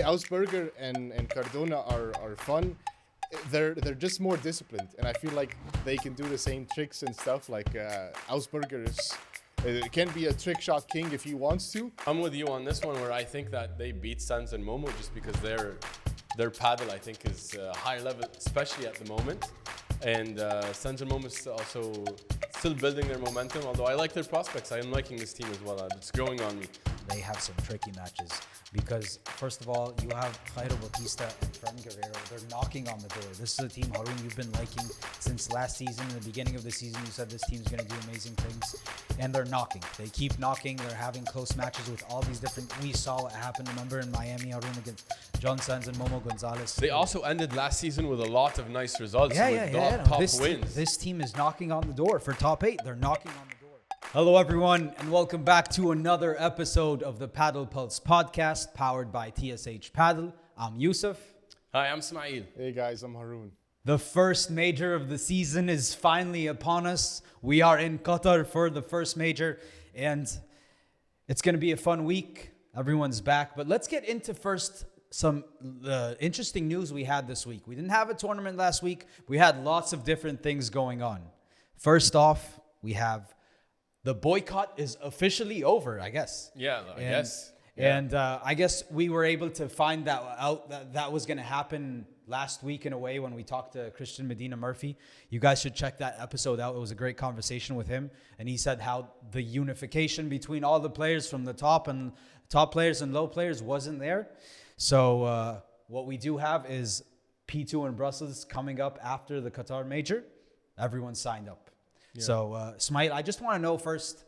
Ausberger and Cardona are fun. They're just more disciplined, and I feel like they can do the same tricks and stuff. Like Ausberger can be a trick shot king if he wants to. I'm with you on this one, where I think that they beat Sans and Momo just because their paddle, I think, is high level, especially at the moment. And Sans and Momo is also still building their momentum, although I like their prospects. I am liking this team as well. It's growing on me. They have some tricky matches because, first of all, you have Jairo Bautista and Fran Guerrero. They're knocking on the door. This is a team, Haroon, you've been liking since last season. In the beginning of the season, you said this team's going to do amazing things. And they're knocking. They keep knocking. They're having close matches with all these different... We saw what happened, remember, in Miami, Haroon, against John Sanz and Momo Gonzalez. They also ended last season with a lot of nice results. Top wins. This team is knocking on the door for top 8. They're knocking on the door. Hello, everyone, and welcome back to another episode of the Paddle Pulse podcast, powered by TSH Padel. I'm Yousef. Hi, I'm Ismaeel. Hey guys, I'm Haroon. The first major of the season is finally upon us. We are in Qatar for the first major, and it's going to be a fun week. Everyone's back, but let's get into first some interesting news we had this week. We didn't have a tournament last week. We had lots of different things going on. First off, we have the boycott is officially over, I guess. Yeah, I guess. And I guess we were able to find that out, that was going to happen last week in a way when we talked to Christian Medina Murphy. You guys should check that episode out. It was a great conversation with him. And he said how the unification between all the players from the top players and low players wasn't there. So what we do have is P2 in Brussels coming up after the Qatar Major. Everyone signed up. Yeah. So, Ismaeel, I just want to know first,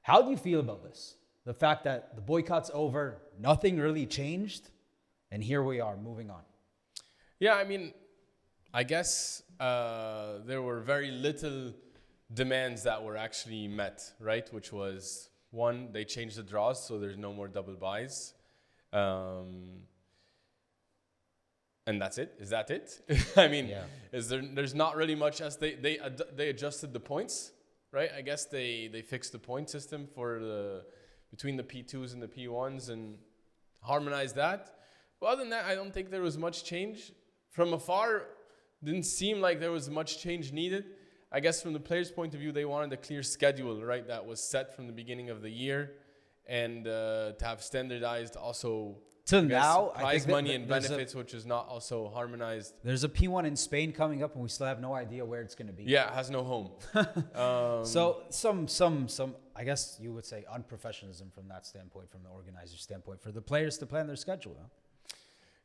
how do you feel about this? The fact that the boycott's over, nothing really changed, and here we are moving on. Yeah, I mean, I guess there were very little demands that were actually met, right? Which was, one, they changed the draws, so there's no more double buys. And that's it. Is that it? I mean, there's not really much as they adjusted the points, right? I guess they fixed the point system for between the P2s and the P1s and harmonized that. But other than that, I don't think there was much change. From afar, didn't seem like there was much change needed. I guess from the players' point of view, they wanted a clear schedule, right? That was set from the beginning of the year, and to have standardized also. Till now, prize money and benefits, which is not also harmonized. There's a P1 in Spain coming up, and we still have no idea where it's going to be. Yeah, it has no home. So some, I guess you would say unprofessionalism from that standpoint, from the organizer's standpoint, for the players to plan their schedule. Huh?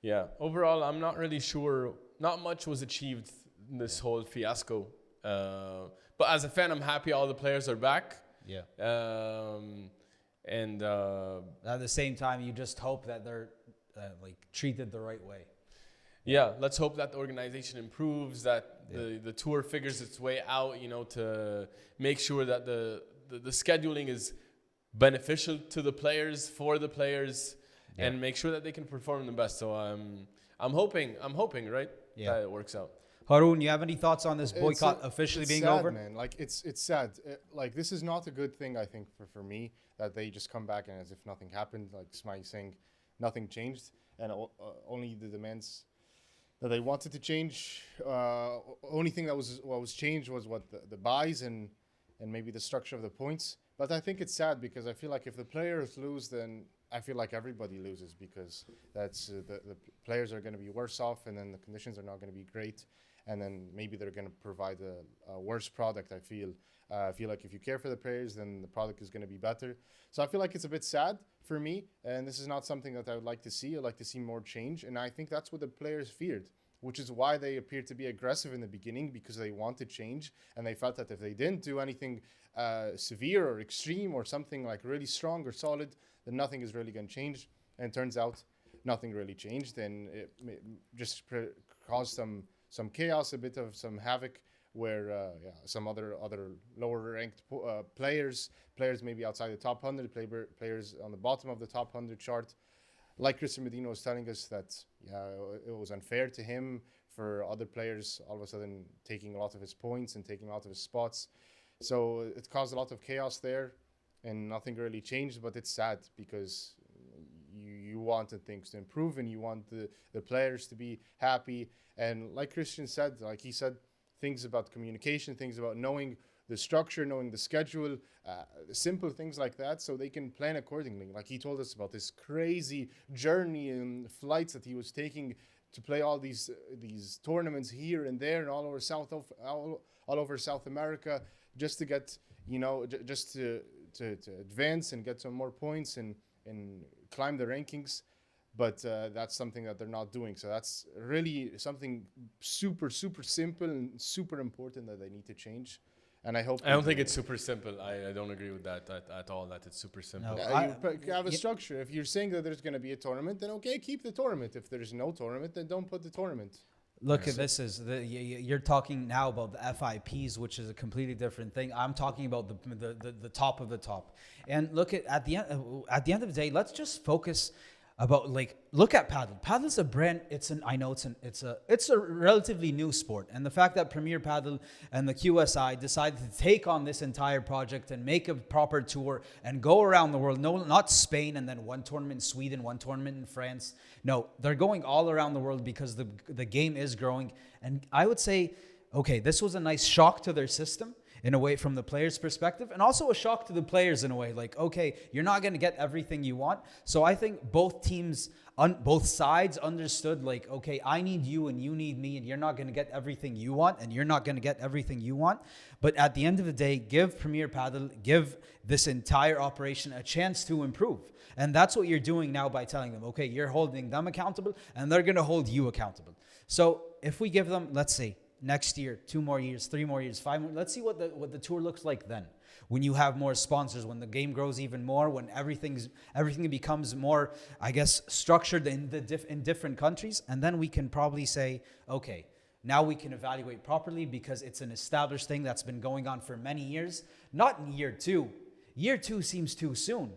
Yeah. Overall, I'm not really sure. Not much was achieved in this whole fiasco. But as a fan, I'm happy all the players are back. Yeah. And at the same time, you just hope that they're treated the right way. Yeah, let's hope that the organization improves, that the tour figures its way out, to make sure that the scheduling is beneficial to the players, for the players, and make sure that they can perform the best. So I'm hoping, right, that it works out. Haroon, you have any thoughts on this boycott officially being sad, over? Man. Like it's sad. This is not a good thing, I think, for me, that they just come back and as if nothing happened. Like Ismaeel saying, nothing changed, and only the demands that they wanted to change. Only thing that was changed was the buys and maybe the structure of the points. But I think it's sad because I feel like if the players lose, then I feel like everybody loses, because that's the players are going to be worse off, and then the conditions are not going to be great. And then maybe they're going to provide a worse product, I feel. I feel like if you care for the players, then the product is going to be better. So I feel like it's a bit sad for me, and this is not something that I would like to see. I'd like to see more change, and I think that's what the players feared, which is why they appeared to be aggressive in the beginning, because they wanted change, and they felt that if they didn't do anything severe or extreme or something like really strong or solid, then nothing is really going to change. And it turns out nothing really changed, and it just caused some chaos, a bit of some havoc, where some other lower ranked players maybe outside the top 100, players on the bottom of the top 100 chart, like Christian Medina was telling us, that it was unfair to him for other players all of a sudden taking a lot of his points and taking a lot of his spots. So it caused a lot of chaos there, and nothing really changed. But it's sad because you wanted things to improve, and you want the players to be happy. And like Christian said, like he said, things about communication, things about knowing the structure, knowing the schedule, simple things like that, so they can plan accordingly. Like he told us about this crazy journey and flights that he was taking to play all these tournaments here and there and all over South America, just to get, you know, just to advance and get some more points and climb the rankings. But that's something that they're not doing. So that's really something super, super simple and super important that they need to change. And I hope... I don't think it's super simple. I don't agree with that at all, that it's super simple. No. You have a structure. If you're saying that there's going to be a tournament, then okay, keep the tournament. If there's no tournament, then don't put the tournament. Look, this is you're talking now about the FIPs, which is a completely different thing. I'm talking about the top of the top. And look at the end of the day, let's just focus about, like, look at Padel. Padel's a brand. It's a relatively new sport, and the fact that Premier Padel and the QSI decided to take on this entire project and make a proper tour and go around the world. No, not Spain and then one tournament in Sweden, one tournament in France. No, they're going all around the world because the game is growing. And I would say, okay, this was a nice shock to their system, in a way, from the players' perspective, and also a shock to the players in a way. Like, okay, you're not going to get everything you want. So I think both teams, both sides understood, like, okay, I need you and you need me, and you're not going to get everything you want, and you're not going to get everything you want. But at the end of the day, give Premier Padel, give this entire operation a chance to improve. And that's what you're doing now by telling them, okay, you're holding them accountable, and they're going to hold you accountable. So if we give them, let's say, next year, 2 more years, 3 more years, 5 more. Let's see what the tour looks like then. When you have more sponsors, when the game grows even more, when everything becomes more, I guess, structured in different countries, and then we can probably say, okay, now we can evaluate properly because it's an established thing that's been going on for many years. Not in year 2. Year 2 seems too soon.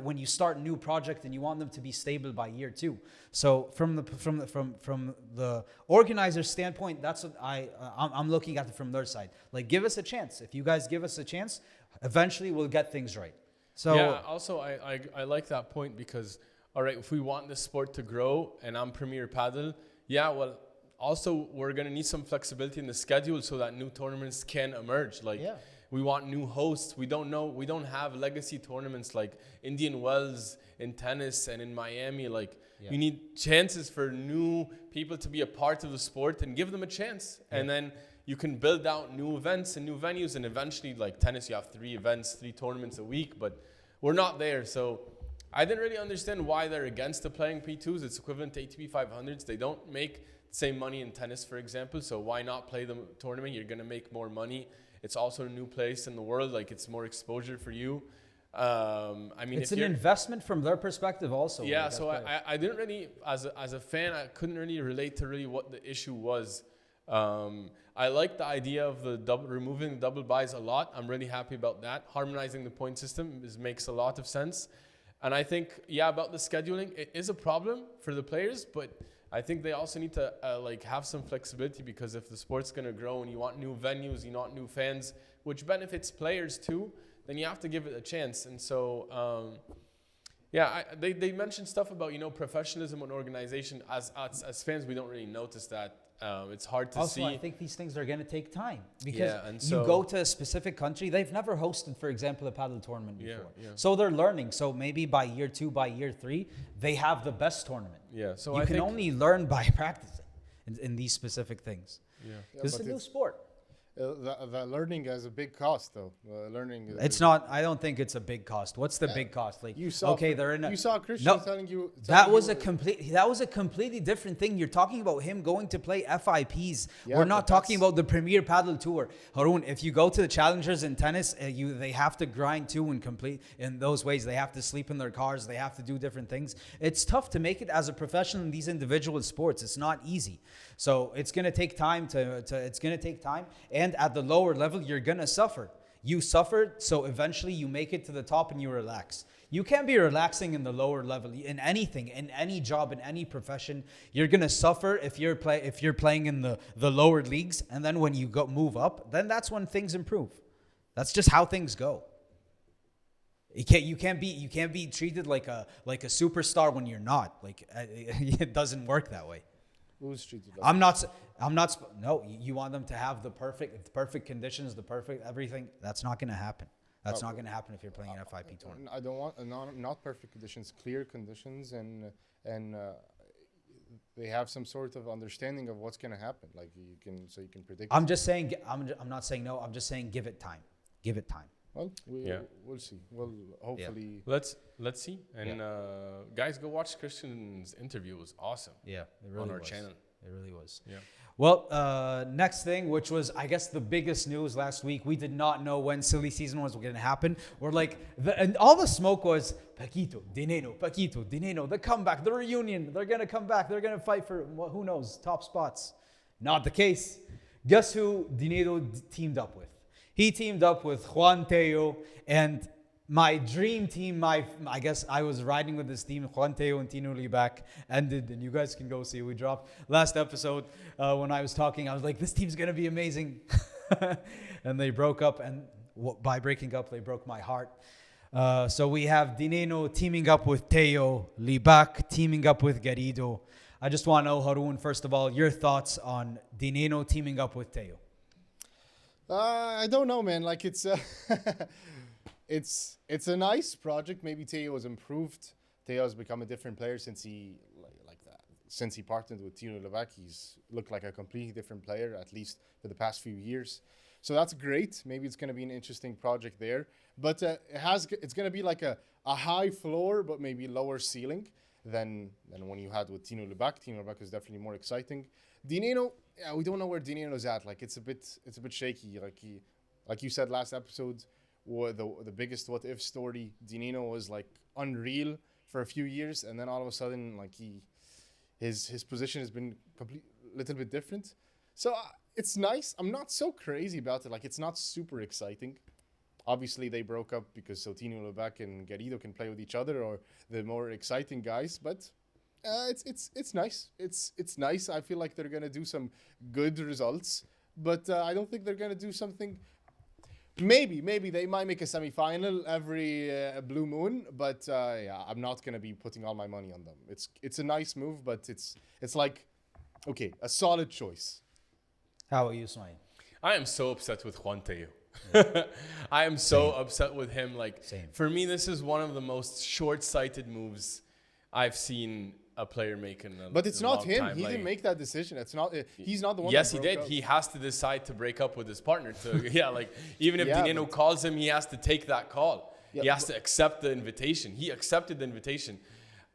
When you start a new project and you want them to be stable by year 2. So from the organizer standpoint, that's what I'm looking at it from their side. Like, give us a chance. If you guys give us a chance, eventually we'll get things right. So yeah. Also, I like that point because, all right, if we want this sport to grow and I'm Premier Padel, yeah, well, also we're gonna need some flexibility in the schedule so that new tournaments can emerge. Like. Yeah. We want new hosts. We don't have legacy tournaments like Indian Wells in tennis and in Miami. Like, you need chances for new people to be a part of the sport and give them a chance. Yeah. And then you can build out new events and new venues. And eventually, like tennis, you have 3 events, 3 tournaments a week. But we're not there. So I didn't really understand why they're against the playing P2s. It's equivalent to ATP 500s. They don't make the same money in tennis, for example. So why not play the tournament? You're going to make more money. It's also a new place in the world. Like, it's more exposure for you. I mean, it's an investment from their perspective also. Yeah. So I didn't really, as a fan, I couldn't really relate to really what the issue was. I like the idea of removing the double buys a lot. I'm really happy about that. Harmonizing the point system makes a lot of sense. And I think, about the scheduling, it is a problem for the players, but I think they also need to have some flexibility, because if the sport's going to grow and you want new venues, you want new fans, which benefits players too, then you have to give it a chance. And so, they mentioned stuff about, professionalism and organization. As fans, we don't really notice that. It's hard to see. Also, I think these things are going to take time, because you go to a specific country, they've never hosted, for example, a paddle tournament before. So they're learning. So maybe by year 2, by year 3, they have the best tournament. Yeah. So you can only learn by practicing in these specific things. Because it's a new sport. That learning has a big cost, though. Learning. It's not. I don't think it's a big cost. What's the big cost? Like, you saw. Okay, they're in. You saw Christian telling you. That was a completely different thing. You're talking about him going to play FIPs. We're not talking about the Premier Padel Tour. Haroon, if you go to the challengers in tennis, they have to grind too and complete in those ways. They have to sleep in their cars. They have to do different things. It's tough to make it as a professional in these individual sports. It's not easy. So it's going to take time it's going to take time. And at the lower level, you're going to suffer. You suffered, so eventually you make it to the top and you relax. You can't be relaxing in the lower level in anything, in any job, in any profession. You're going to suffer if you're playing in the lower leagues. And then when you move up, then that's when things improve. That's just how things go. You can't be treated like a superstar when you're not. Like it doesn't work that way. Who's treated like I'm not. No, you want them to have the perfect conditions, the perfect everything. That's not going to happen. That's not going to happen if you're playing an FIP tournament. I don't want not perfect conditions, clear conditions, and they have some sort of understanding of what's going to happen. Like you can predict. I'm just saying. I'm not saying no. I'm just saying give it time. Give it time. Well, we'll see. Well, hopefully. Let's see. And guys, go watch Christian's interview. It was awesome. Yeah, it really on our was. channel. It really was. Yeah. Well, next thing, which was, I guess, the biggest news last week. We did not know when silly season was going to happen. We're like, and all the smoke was Paquito, Dineno, the comeback, the reunion. They're going to come back. They're going to fight for, who knows, top spots. Not the case. Guess who Dineno teamed up with? He teamed up with Juan Tello and my dream team. I guess I was riding with this team. Juan Tello and Tino Libaak ended, and you guys can go see. We dropped last episode when I was talking. I was like, this team's gonna be amazing, and they broke up. And by breaking up, they broke my heart. So we have Dineno teaming up with Tello, Libaak teaming up with Garrido. I just want to know, Haroon, first of all, your thoughts on Dineno teaming up with Tello. I don't know, man. Like it's it's a nice project. Maybe Tello has improved. Tello has become a different player since he since he partnered with Tino Libaak. He's looked like a completely different player, at least for the past few years. So that's great. Maybe it's going to be an interesting project there. But it's going to be like a high floor, but maybe lower ceiling than when you had with Tino Libaak. Tino Libaak is definitely more exciting. Dineno, yeah, we don't know where Dineno's at. Like it's a bit shaky. Like you said last episode, the biggest what if story. Dineno was like unreal for a few years, and then all of a sudden, like his position has been little bit different. So it's nice. I'm not so crazy about it. Like it's not super exciting. Obviously, they broke up because Tino Libaak and Garrido can play with each other, or the more exciting guys. But it's nice. It's nice. I feel like they're gonna do some good results, but I don't think they're gonna do something. Maybe they might make a semifinal every blue moon, but yeah, I'm not gonna be putting all my money on them. It's a nice move, but it's like okay, a solid choice. How about you, Ismaeel? I am so upset with Juan Tello. I am so upset with him. Like, for me, this is one of the most short-sighted moves I've seen a player make in a But it's not him. Time. He didn't make that decision. It's not. He's not the one. Yes, that he did. broke up. He has to decide to break up with his partner. Like even if Dineno calls him, he has to take that call. Yeah, he has to accept the invitation. He accepted the invitation.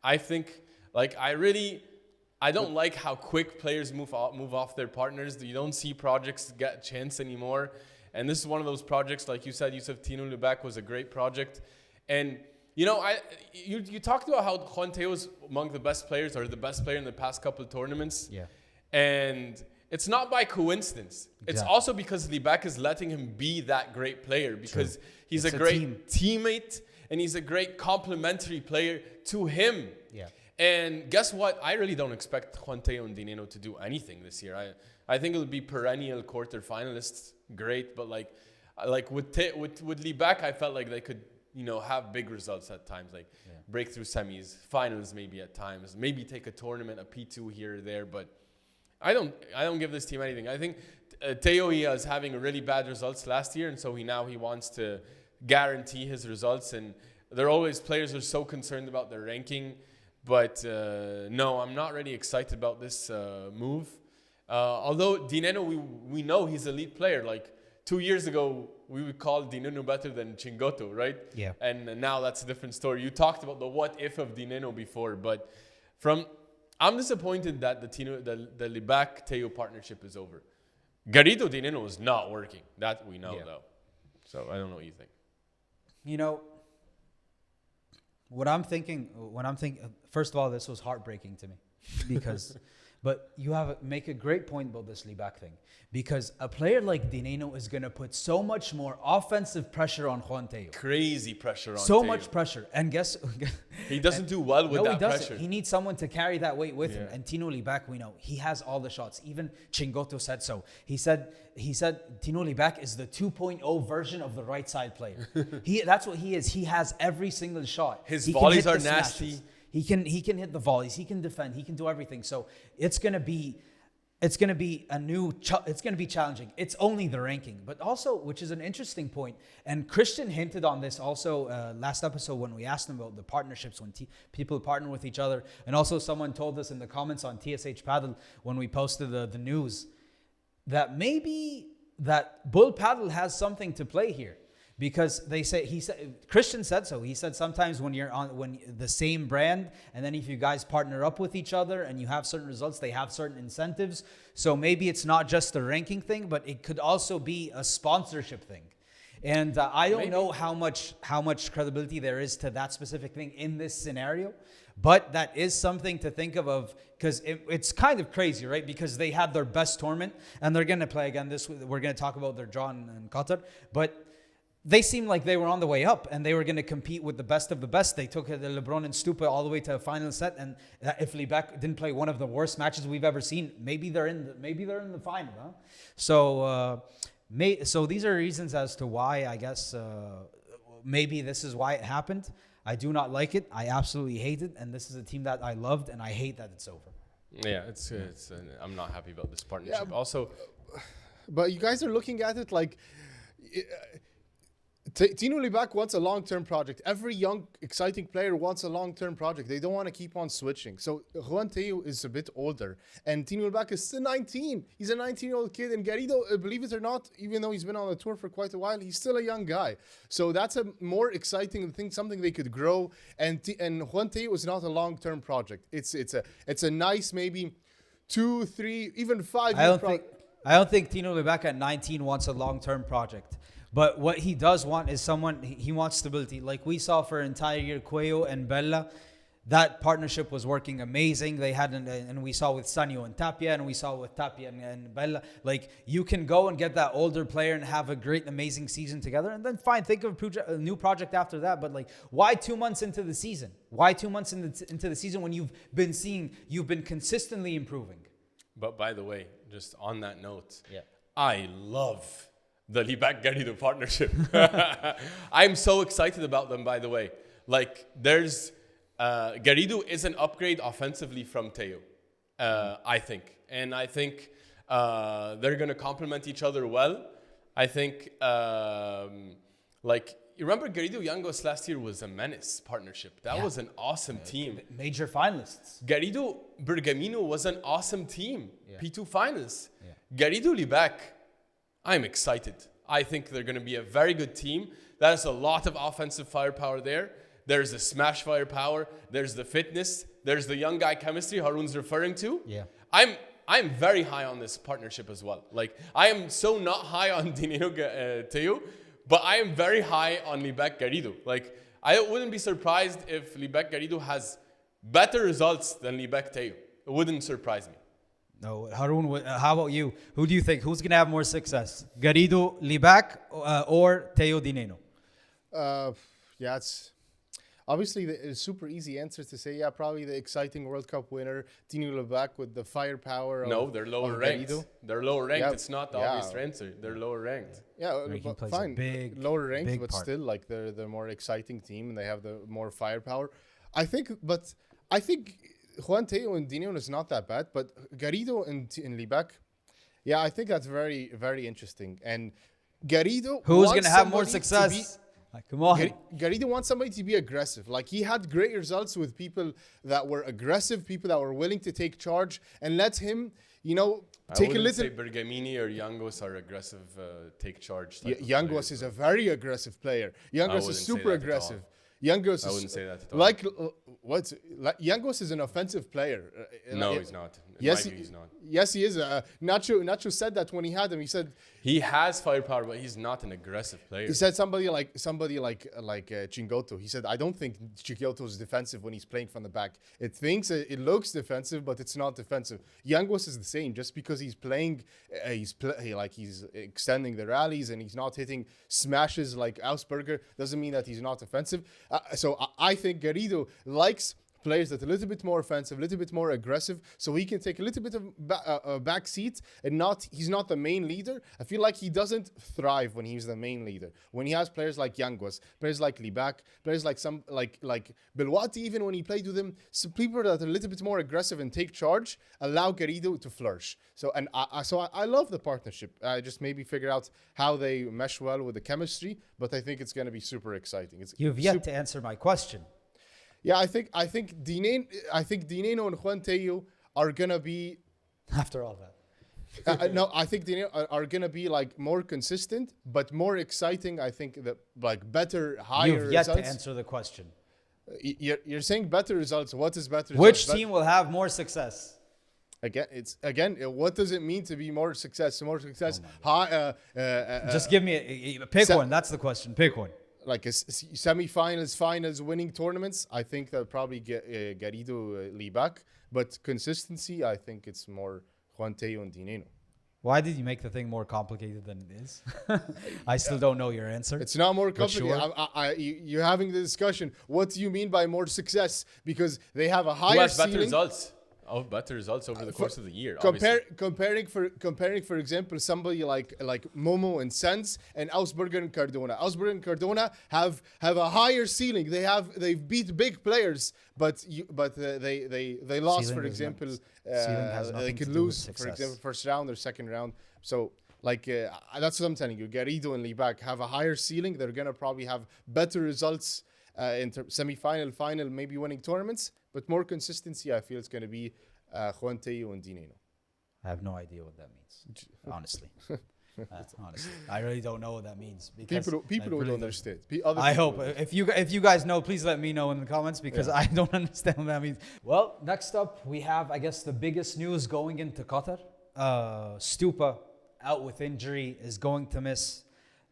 I think, like, I don't like how quick players move off their partners. You don't see projects get a chance anymore. And this is one of those projects, like you said, Yousef, Tino Libaak was a great project. And, you know, you talked about how Juan Tello was among the best players, or the best player in the past couple of tournaments. Yeah. And it's not by coincidence. Exactly. It's also because Libaak is letting him be that great player, because he's a great teammate, and he's a great complementary player to him. Yeah. And guess what? I really don't expect Juan Tello and Dineno to do anything this year. I think it'll be perennial quarterfinalists. Great, but like with Libaak, I felt like they could, you know, have big results at times, like breakthrough semis, finals maybe at times, maybe take a tournament, a P2 here or there. But I don't give this team anything. I think Tello, he was having really bad results last year, and so he wants to guarantee his results. And players are so concerned about their ranking, but no, I'm not really excited about this move. Although Dineno, we know he's an elite player. Like 2 years ago, we would call Dineno better than Chingoto, right? Yeah. And now that's a different story. You talked about the what if of Dineno before, but I'm disappointed that the Libaak Tello partnership is over. Garrido Dineno is not working. That we know though. So I don't know what you think. You know, what I'm thinking, first of all, this was heartbreaking to me. because, but you make a great point about this Libaak thing, because a player like Nenno is going to put so much more offensive pressure on Juan Tello. Crazy pressure on So Tello. much pressure. And guess... He doesn't do well with that pressure. He needs someone to carry that weight with him. And Tino Libaak, we know, he has all the shots. Even Chingoto said so. He said Tino Libaak is the 2.0 version of the right side player. That's what he is. He has every single shot. His he volleys are nasty. Smashes. He can hit the volleys. He can defend. He can do everything. So it's gonna be it's going to be it's going to be challenging. It's only the ranking, but also, which is an interesting point, and Christian hinted on this also last episode when we asked him about the partnerships, when people partner with each other, and also someone told us in the comments on TSH Padel when we posted the news that maybe that Bull Padel has something to play here. Because Christian said so. He said sometimes when the same brand, and then if you guys partner up with each other and you have certain results, they have certain incentives. So maybe it's not just a ranking thing, but it could also be a sponsorship thing. And I don't know how much credibility there is to that specific thing in this scenario, but that is something to think of because it's kind of crazy, right? Because they had their best tournament and they're going to play again this week. We're going to talk about their draw in Qatar, but they seemed like they were on the way up and they were going to compete with the best of the best. They took the Lebron and Stupa all the way to a final set. And if Libaak didn't play one of the worst matches we've ever seen, maybe they're in the final. Huh? So these are reasons as to why I guess maybe this is why it happened. I do not like it. I absolutely hate it. And this is a team that I loved, and I hate that it's over. Yeah, I'm not happy about this partnership. Yeah, also, but you guys are looking at it like. Tino Libaak wants a long-term project. Every young, exciting player wants a long-term project. They don't want to keep on switching. So Juan Tello is a bit older. And Tino Libaak is still 19. He's a 19-year-old kid. And Garrido, believe it or not, even though he's been on the tour for quite a while, he's still a young guy. So that's a more exciting thing, something they could grow. And Juan Tello is not a long-term project. It's a nice maybe 2, 3, even 5 year project. I don't think Tino Libaak at 19 wants a long-term project. But what he does want is he wants stability. Like we saw for an entire year, Cuello and Bella, that partnership was working amazing. They had, and we saw with Sanyo and Tapia, and we saw with Tapia and Bella. Like you can go and get that older player and have a great, amazing season together. And then fine, think of a new project after that. But like, why 2 months into the season? Why 2 months into the season when you've been consistently improving? But by the way, just on that note, yeah, I love the Libaak Garrido partnership. I'm so excited about them, by the way. Like, there's Garrido is an upgrade offensively from Tello, I think. And I think they're going to complement each other well. I think, you remember Garrido Yangos last year was a menace partnership. That was an awesome team. Major finalists. Garrido Bergamino was an awesome team. Yeah. P2 finals. Yeah. Garrido Libaak, I'm excited. I think they're going to be a very good team. There's a lot of offensive firepower there. There's the smash firepower. There's the fitness. There's the young guy chemistry Haroon's referring to. Yeah. I'm very high on this partnership as well. Like, I am so not high on Nenno Tello, but I am very high on Libaak Garrido. Like, I wouldn't be surprised if Libaak Garrido has better results than Libaak Tello. It wouldn't surprise me. No, Haroon, how about you? Who do you think? Who's going to have more success? Garrido, Libaak, or Tello Nenno? Yeah, it's obviously a super easy answer to say. Yeah, probably the exciting World Cup winner, Tino Libaak, with the firepower. No, they're lower ranked. They're lower ranked. Yeah, It's not the obvious answer. They're lower ranked. Yeah, Ranking plays a fine. big, lower ranked, big but part. still, like they're the more exciting team and they have the more firepower. I think Juan Tello and Nenno is not that bad, but Garrido and Libaak, yeah, I think that's very, very interesting. And Garrido, who's going to have more success? Come on. Garrido wants somebody to be aggressive. Like, he had great results with people that were aggressive, people that were willing to take charge, and let him, take a little. I say Bergamini or Yangos are aggressive, take charge. Yangos is a very aggressive player. Yangos is super aggressive. Yangos I wouldn't say that at all. Yangos is an offensive player. No, he's not. Yes, my view, he's not. Yes, he is. Nacho said that when he had him. He said he has firepower, but he's not an aggressive player. He said somebody like Chingoto. He said, I don't think Chingoto is defensive when he's playing from the back. It looks defensive, but it's not defensive. Yanguas is the same. Just because he's playing, he's extending the rallies and he's not hitting smashes like Ausberger doesn't mean that he's not offensive. So I think Garrido likes players that are a little bit more offensive, a little bit more aggressive, so he can take a little bit of back seat and he's not the main leader. I feel like he doesn't thrive when he's the main leader. When he has players like Yanguas, players like Libaak, players like like Belwati, even when he played with him, some people that are a little bit more aggressive and take charge allow Garrido to flourish. So I love the partnership. I just maybe figure out how they mesh well with the chemistry, but I think it's going to be super exciting. You've yet to answer my question. Yeah, I think Dineno and Juan Tello are gonna be after all that. No, I think Dineno are gonna be like more consistent, but more exciting. I think that like better, higher. You've yet results. to answer the question. You're saying better results. What is better? Which team will have more success? Again. What does it mean to be more success? More success. Just give me pick one. That's the question. Pick one. Like semi-finals, finals, winning tournaments, I think they'll probably get Garrido, Libaak. But consistency, I think it's more Juan Tello and Dineno. Why did you make the thing more complicated than it is? I still don't know your answer. It's not more complicated. Sure. You're having the discussion. What do you mean by more success? Because they have a higher Who has ceiling. better results? Better results over the course of the year. Comparing, for example, somebody like Momo and Sens and Ausberger and Cardona. Ausberger and Cardona have a higher ceiling. They've beat big players, but they lost. For example, they could lose. For example, first round or second round. So that's what I'm telling you. Garrido and Libaak have a higher ceiling. They're gonna probably have better results in semi-final, final, maybe winning tournaments. But more consistency, I feel it's going to be Juan Tello and Dineno. I have no idea what that means, honestly. Honestly, I really don't know what that means. Because people don't understand. I hope if you guys know, please let me know in the comments because I don't understand what that means. Well, next up we have, I guess, the biggest news going into Qatar. Stupa out with injury, is going to miss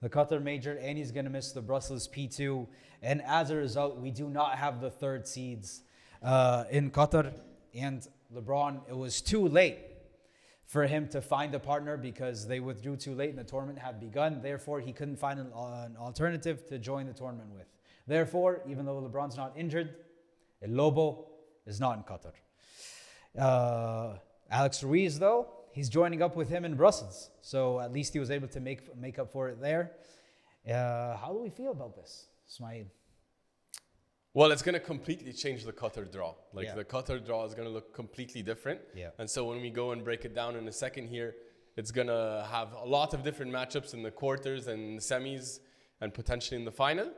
the Qatar Major, and he's going to miss the Brussels P2. And as a result, we do not have the third seeds in Qatar. And LeBron, it was too late for him to find a partner because they withdrew too late and the tournament had begun. Therefore, he couldn't find an alternative to join the tournament with. Therefore, even though LeBron's not injured, El Lobo is not in Qatar. Alex Ruiz, though, he's joining up with him in Brussels. So at least he was able to make up for it there. How do we feel about this, Ismaeel? Well, it's going to completely change the Qatar draw. The Qatar draw is going to look completely different. Yeah. And so when we go and break it down in a second here, it's going to have a lot of different matchups in the quarters and the semis and potentially in the final.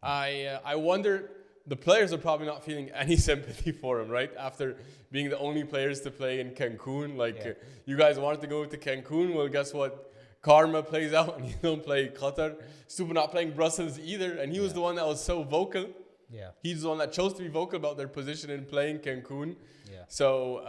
I wonder, the players are probably not feeling any sympathy for him, right? After being the only players to play in Cancun. You guys wanted to go to Cancun. Well, guess what? Karma plays out and you don't play Qatar. Stupa not playing Brussels either. And he was the one that was so vocal. Yeah, he's the one that chose to be vocal about their position in playing Cancun. Yeah. So,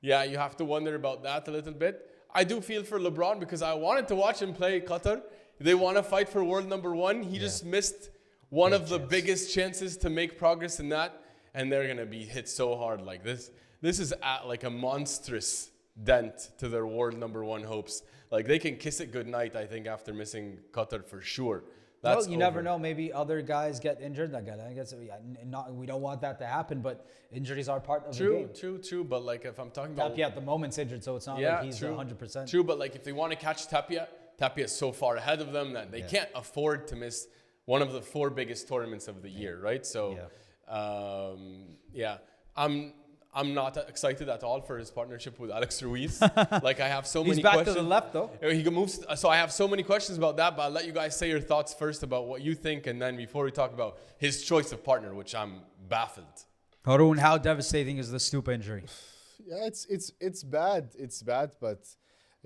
you have to wonder about that a little bit. I do feel for LeBron because I wanted to watch him play Qatar. They want to fight for world number one. He just missed one of the biggest chances to make progress in that. And they're going to be hit so hard like this. This is like a monstrous dent to their world number one hopes. Like they can kiss it goodnight, I think, after missing Qatar for sure. Well, you never know. Maybe other guys get injured. I guess we don't want that to happen, but injuries are part of the game. True. But if I'm talking about Tapia at the moment's injured, so it's not like he's 100%. True, but if they want to catch Tapia is so far ahead of them that they can't afford to miss one of the 4 biggest tournaments of the year, right? So, I'm not excited at all for his partnership with Alex Ruiz. I have so many questions. He's back to the left, though. He moves. So I have so many questions about that, but I'll let you guys say your thoughts first about what you think, and then before we talk about his choice of partner, which I'm baffled. Haroon, how devastating is the Stupa injury? Yeah, it's bad. It's bad, but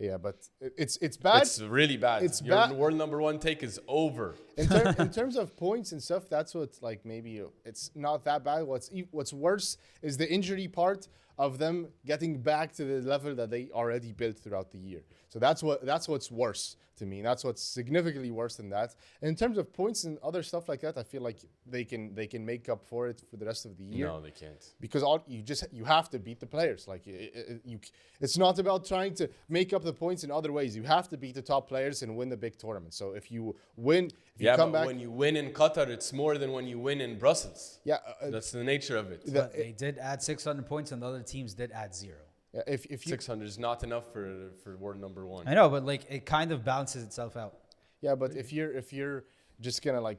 it's bad. It's really bad. Your world number one take is over. In terms of points and stuff, that's what maybe it's not that bad. What's worse is the injury part of them getting back to the level that they already built throughout the year. So that's what's worse to me. That's what's significantly worse than that. And in terms of points and other stuff like that, I feel like they can make up for it for the rest of the year. No, they can't. Because you have to beat the players. Like it's not about trying to make up the points in other ways. You have to beat the top players and win the big tournament. So if you win, come back, when you win in Qatar, it's more than when you win in Brussels. Yeah, that's the nature of it. But they did add 600 points, and the other teams did add 0. Yeah, if you 600 is not enough for world number 1. I know, but like it kind of balances itself out. Yeah, but if you're just gonna like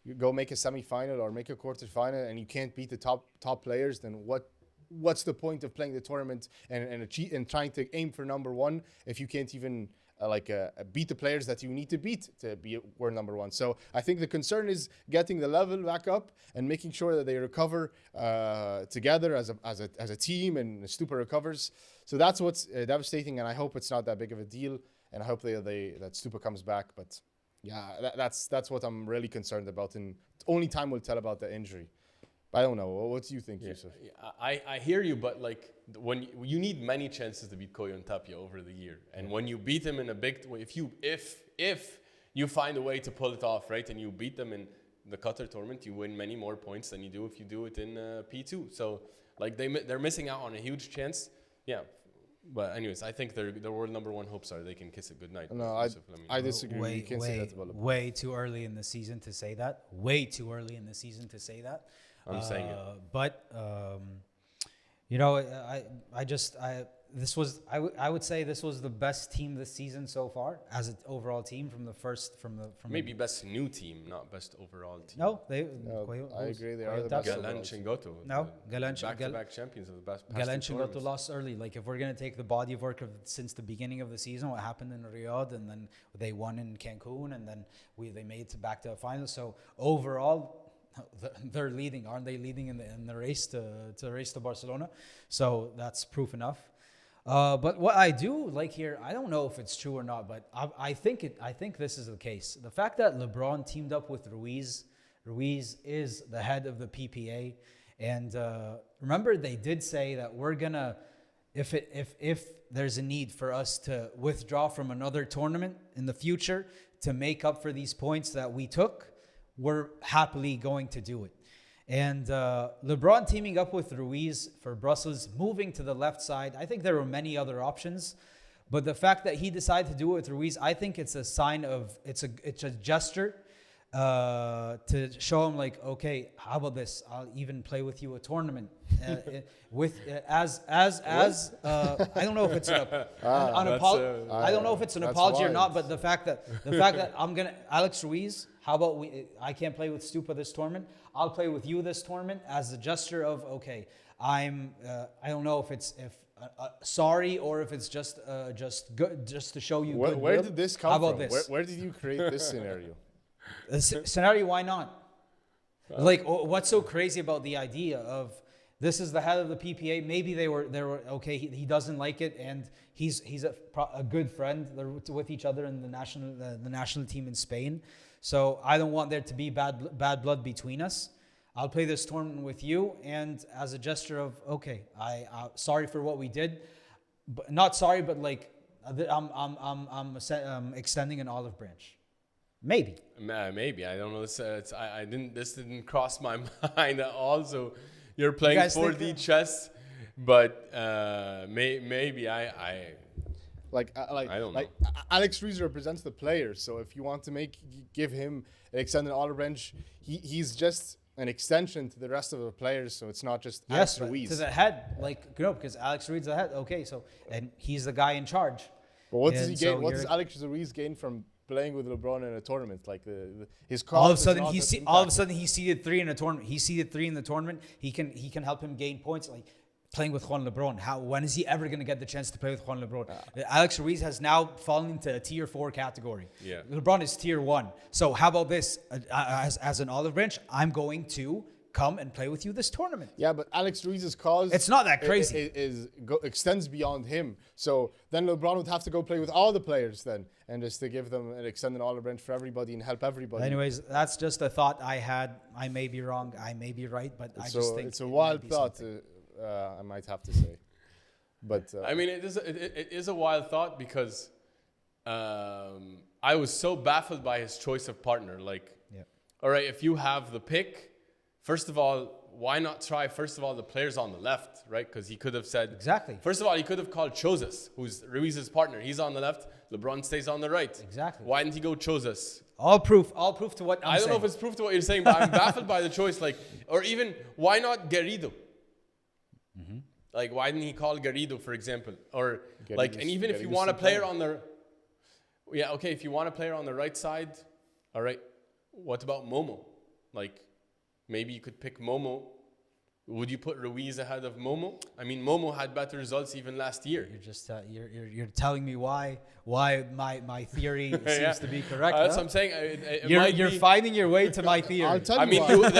you go make a semifinal or make a quarterfinal and you can't beat the top players, then what's the point of playing the tournament and trying to aim for number 1 if you can't even beat the players that you need to beat to be world number 1? So I think the concern is getting the level back up and making sure that they recover together as a team, and Stupa recovers. So that's what's devastating, and I hope it's not that big of a deal, and I hope that Stupa comes back. But yeah, that's what I'm really concerned about, and only time will tell about the injury. I don't know. What do you think, Yousef? I hear you, but like when you need many chances to beat Koyo and Tapia over the year, and when you beat them in a big, if you find a way to pull it off, right, and you beat them in the Qatar tournament, you win many more points than you do if you do it in P2. So like they're missing out on a huge chance. Yeah. But anyways, I think their world number 1 hopes are they can kiss it goodnight. No, I disagree. You can't say that about Lebron. Way too early in the season to say that. Way too early in the season to say that. I'm saying it. But I would say this was the best team this season so far as an overall team from maybe best new team, not best overall team. No, I agree. They are the best. Galan Chingoto. No, back-to-back champions of the best. Galan Chingoto lost early. Like if we're gonna take the body of work since the beginning of the season, what happened in Riyadh, and then they won in Cancun, and then they made it back to a final. So overall, they're leading, aren't they? Leading in the race to Barcelona. So that's proof enough. But what I do like here, I don't know if it's true or not, but I think this is the case. The fact that LeBron teamed up with Ruiz is the head of the PPA, and remember they did say that we're gonna, if there's a need for us to withdraw from another tournament in the future to make up for these points that we took, we're happily going to do it. And LeBron teaming up with Ruiz for Brussels, moving to the left side. I think there were many other options, but the fact that he decided to do it with Ruiz, I think it's a sign of it's a gesture to show him like, okay, how about this? I'll even play with you a tournament as I don't know if it's I don't know if it's an apology or not, but the fact that Alex Ruiz, how about I can't play with Stupa this tournament. I'll play with you this tournament as a gesture of, okay, I don't know if sorry or if it's just good, just to show you goodwill. Where did this come How about from? this? Where did you create this scenario? Scenario, why not? Like, what's so crazy about the idea of this is the head of the PPA? Maybe they were okay. He doesn't like it, and he's a good friend. They're with each other in the national team in Spain. So I don't want there to be bad blood between us. I'll play this tournament with you, and as a gesture of, okay, I sorry for what we did, but not sorry, but like I'm extending an olive branch. Maybe I don't know. This didn't cross my mind at all. So you're playing 4D chess, but maybe I don't know. Alex Ruiz represents the player, so if you want to give him an extended olive branch, he's just an extension to the rest of the players. So it's not just Alex Ruiz to the head, because Alex Ruiz is the head. Okay, so and he's the guy in charge. But what does he gain? What does Alex Ruiz gain from playing with LeBron in a tournament? Like his cause. All of a sudden he seeded 3 in a tournament. He seeded 3 in the tournament. He can help him gain points. Like playing with Juan Lebron. When is he ever going to get the chance to play with Juan Lebron? Alex Ruiz has now fallen into a tier 4 category. Yeah. LeBron is tier 1. So how about this? As an olive branch, I'm going to come and play with you this tournament. Yeah, but Alex Ruiz's cause, it's not that crazy. Extends beyond him. So then LeBron would have to go play with all the players then, and just to give them an extended olive branch for everybody and help everybody. Anyways, that's just a thought I had. I may be wrong. I may be right, but I just think it's a wild thought. I might have to say. But I mean, it is a wild thought because I was so baffled by his choice of partner. Like, all right, if you have the pick, first of all, why not try, first of all, the players on the left, right? Because he could have said... Exactly. First of all, he could have called Chozas, who's Ruiz's partner. He's on the left. LeBron stays on the right. Exactly. Why didn't he go Chozas? All proof to what I'm saying. I don't know if it's proof to what you're saying, but I'm baffled by the choice. Like, or even, why not Garrido? Like, why didn't he call Garrido, for example? Or, like, and even if you want a player on the... Yeah, okay, if you want a player on the right side, all right, what about Momo? Like, maybe you could pick Momo. Would you put Ruiz ahead of Momo? I mean, Momo had better results even last year. You're just you're telling me why my theory seems to be correct. That's huh? what I'm saying. You're finding your way to my theory. I'll tell you I mean, why.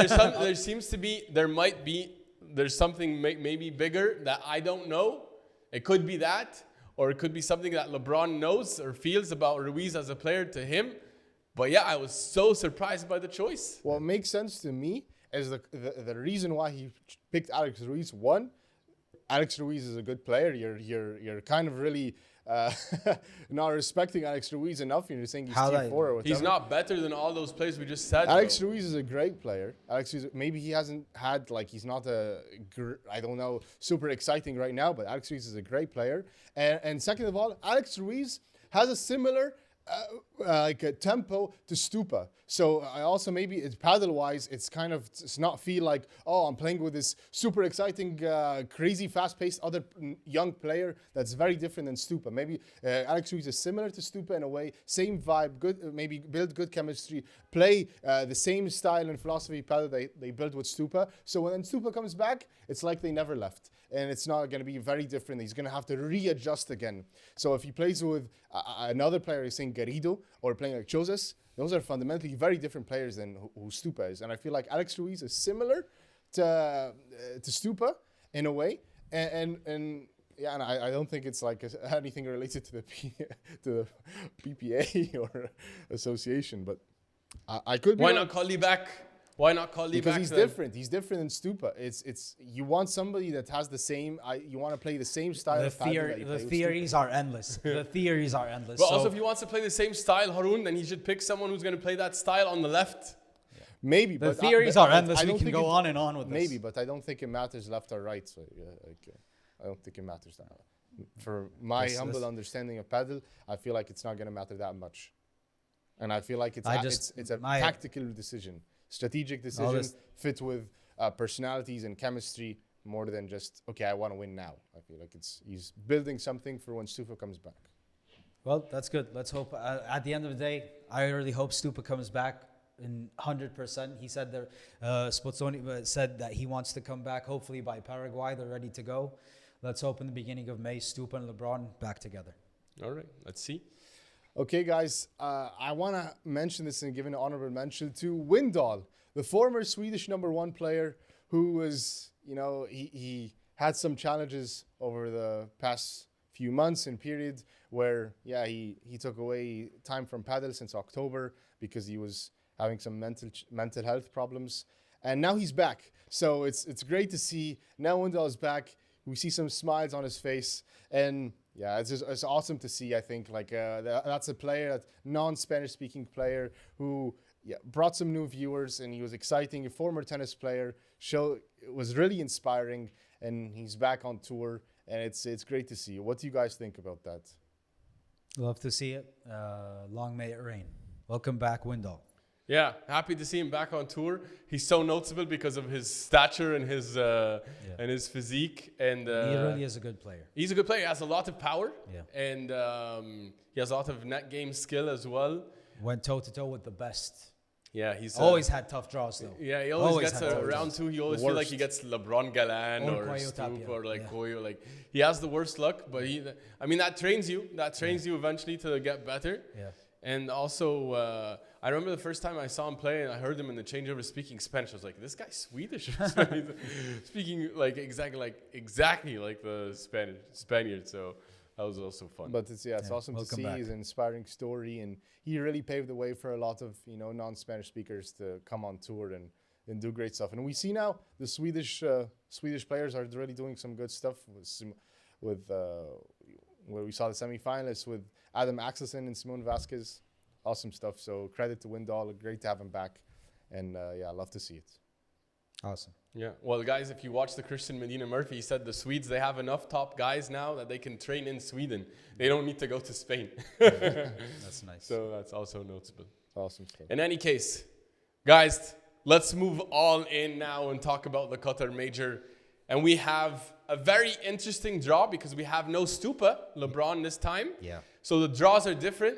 there's something maybe bigger that I don't know. It could be that, or it could be something that LeBron knows or feels about Ruiz as a player to him. But yeah, I was so surprised by the choice. What makes sense to me is the reason why he picked Alex Ruiz. One, Alex Ruiz is a good player. You're kind of really not respecting Alex Ruiz enough. You're saying he's T4 or whatever. He's not better than all those players we just said. Alex Ruiz is a great player. Alex Ruiz, maybe he hasn't had, like, he's not I don't know, super exciting right now, but Alex Ruiz is a great player. And second of all, Alex Ruiz has a similar like a tempo to Stupa. So I also, maybe it's paddle wise, it's not feel like, oh, I'm playing with this super exciting, crazy fast paced other young player that's very different than Stupa. Maybe Alex Ruiz is similar to Stupa in a way, same vibe, good, maybe build good chemistry, play the same style and philosophy paddle they built with Stupa. So when Stupa comes back, it's like they never left. And it's not going to be very different. He's going to have to readjust again. So if he plays with another player, he's saying Garrido, or playing like Chozas, those are fundamentally very different players than who Stupa is. And I feel like Alex Ruiz is similar to Stupa in a way. And I don't think it's like anything related to the PPA or association. But I could be Why not call Libaak? Why not call Libaak? Because he's different. He's different than Stupa. It's you want somebody that has the same. You want to play the same style. The theories are endless. The theories are endless. But also, if he wants to play the same style, Haroon, then he should pick someone who's going to play that style on the left. Yeah. Maybe, the but theories are endless. We can go on and on with this. Maybe, but I don't think it matters left or right. So I don't think it matters that. For my humble understanding of paddle, I feel like it's not going to matter that much, and I feel like it's a tactical decision. Strategic decision fit with personalities and chemistry more than just, okay, I want to win now. I feel like he's building something for when Stupa comes back. Well, that's good. Let's hope. At the end of the day, I really hope Stupa comes back in 100%. He said that Spozzoni said that he wants to come back. Hopefully by Paraguay, they're ready to go. Let's hope in the beginning of May, Stupa and LeBron back together. All right, let's see. Okay, guys, I want to mention this and give an honorable mention to Windahl, the former Swedish #1 player who was, he had some challenges over the past few months and period where, he took away time from paddle since October because he was having some mental health problems. And now he's back. So it's great to see. Now Windahl is back. We see some smiles on his face. And it's awesome to see. I think that's a player, that non-Spanish speaking player who brought some new viewers, and he was exciting. A former tennis player, it was really inspiring, and he's back on tour, and it's great to see. What do you guys think about that? Love to see it. Long may it rain. Welcome back, Windahl. Yeah, happy to see him back on tour. He's so noticeable because of his stature and his physique. And he really is a good player. He's a good player. He has a lot of power. Yeah. And he has a lot of net game skill as well. Went toe-to-toe with the best. Yeah, he's always had tough draws, though. Yeah, he always gets a round two. He always feels like he gets Lebron Galan or Stupa Tapia. or Koyo. Like, he has the worst luck, but that trains you. That trains you eventually to get better. Yeah. And also, I remember the first time I saw him play and I heard him in the changeover speaking Spanish. I was like, this guy's Swedish. Speaking exactly like the Spaniard. So that was also fun. But it's awesome to see his inspiring story, and he really paved the way for a lot of non-Spanish speakers to come on tour, and and do great stuff. And we see now the Swedish players are really doing some good stuff with where we saw the semifinalists with Adam Axelsen and Simone Vasquez. Awesome stuff. So credit to Windahl. Great to have him back. And I love to see it. Awesome. Yeah. Well, guys, if you watch the Christian Medina Murphy, he said the Swedes, they have enough top guys now that they can train in Sweden. They don't need to go to Spain. That's nice. So that's also notable. Awesome stuff. In any case, guys, let's move all in now and talk about the Qatar Major. And we have a very interesting draw because we have no Stupa, Lebron this time. Yeah. So the draws are different.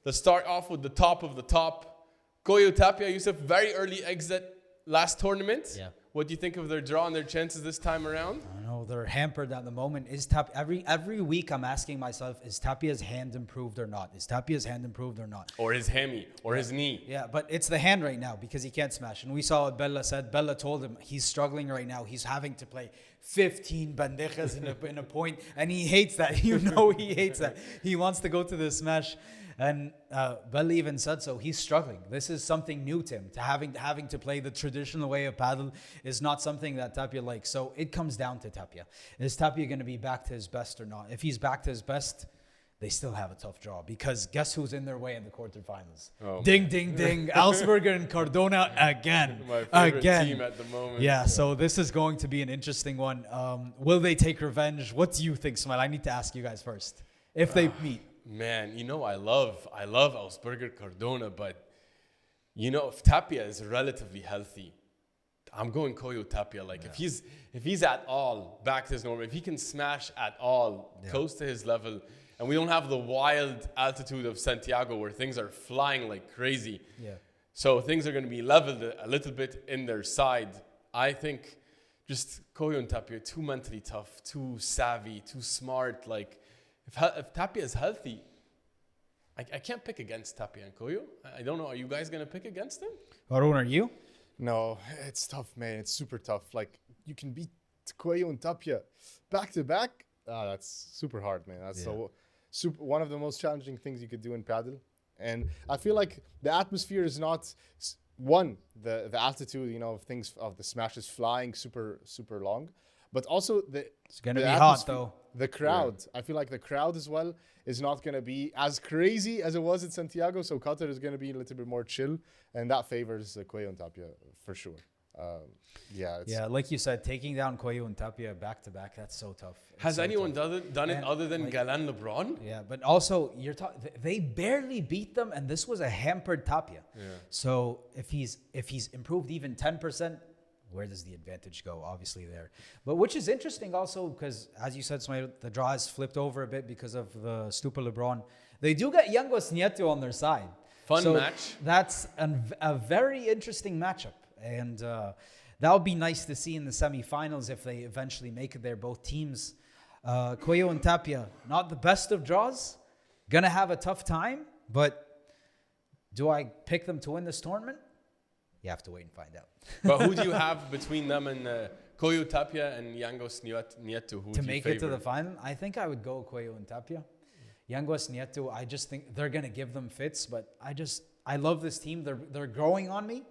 Let's start off with the top of the top. Koyo Tapia, Yousef, very early exit last tournament. Yeah. What do you think of their draw and their chances this time around? I don't know, they're hampered at the moment. Is every week I'm asking myself, is Tapia's hand improved or not? Is Tapia's hand improved or not? Or his hammy, or his knee. Yeah, but it's the hand right now because he can't smash. And we saw what Bella said. Bella told him he's struggling right now. He's having to play 15 bandejas in a point, and he hates that. You know he hates that. He wants to go to the smash. And Bella even said so. He's struggling. This is something new to him. To having to play the traditional way of paddle is not something that Tapia likes. So it comes down to Tapia. Is Tapia going to be back to his best or not? If he's back to his best, they still have a tough draw because guess who's in their way in the quarterfinals? Oh, ding, ding, ding. Augsburger and Cardona again. My favorite again. team at the moment. Yeah, so this is going to be an interesting one. Will they take revenge? What do you think, Ismaeel? I need to ask you guys first. If they meet. Man, you know, I love Augsburger Cardona, but you know, if Tapia is relatively healthy, I'm going Koyo Tapia. Like if he's at all back to his normal, if he can smash at all close to his level, and we don't have the wild altitude of Santiago where things are flying like crazy. Yeah. So things are going to be leveled a little bit in their side. I think just Koyo and Tapia, too mentally tough, too savvy, too smart. Like if Tapia is healthy, I can't pick against Tapia and Koyo. I don't know. Are you guys going to pick against them? Haroon, are you? No, it's tough, man. It's super tough. Like, you can beat Koyo and Tapia back to back. That's super hard, man. That's one of the most challenging things you could do in paddle. And I feel like the atmosphere is not the altitude, you know, of the smashes flying super long, but also it's gonna be hot though. The crowd, I feel like the crowd as well is not gonna be as crazy as it was in Santiago. So Qatar is gonna be a little bit more chill, and that favors Koyo and Tapia for sure. Like you said, taking down Koyo and Tapia back to back, that's so tough. Has anyone done it other than Galan Lebron? Yeah, but also they barely beat them, and this was a hampered Tapia. Yeah. So if he's improved even 10%, where does the advantage go? Obviously there. But which is interesting also because, as you said, Ismaeel, the draw has flipped over a bit because of the Stupa Lebron. They do get Youngos Nieto on their side. Fun match. That's a very interesting matchup. And that would be nice to see in the semifinals if they eventually make it there, both teams. Koyo and Tapia, not the best of draws. Gonna have a tough time, but do I pick them to win this tournament? You have to wait and find out. But who do you have between them and Koyo Tapia and Youngos Nieto? To make it to the final, I think I would go Koyo and Tapia. Youngos Nieto, I just think they're gonna give them fits, but I love this team. They're growing on me,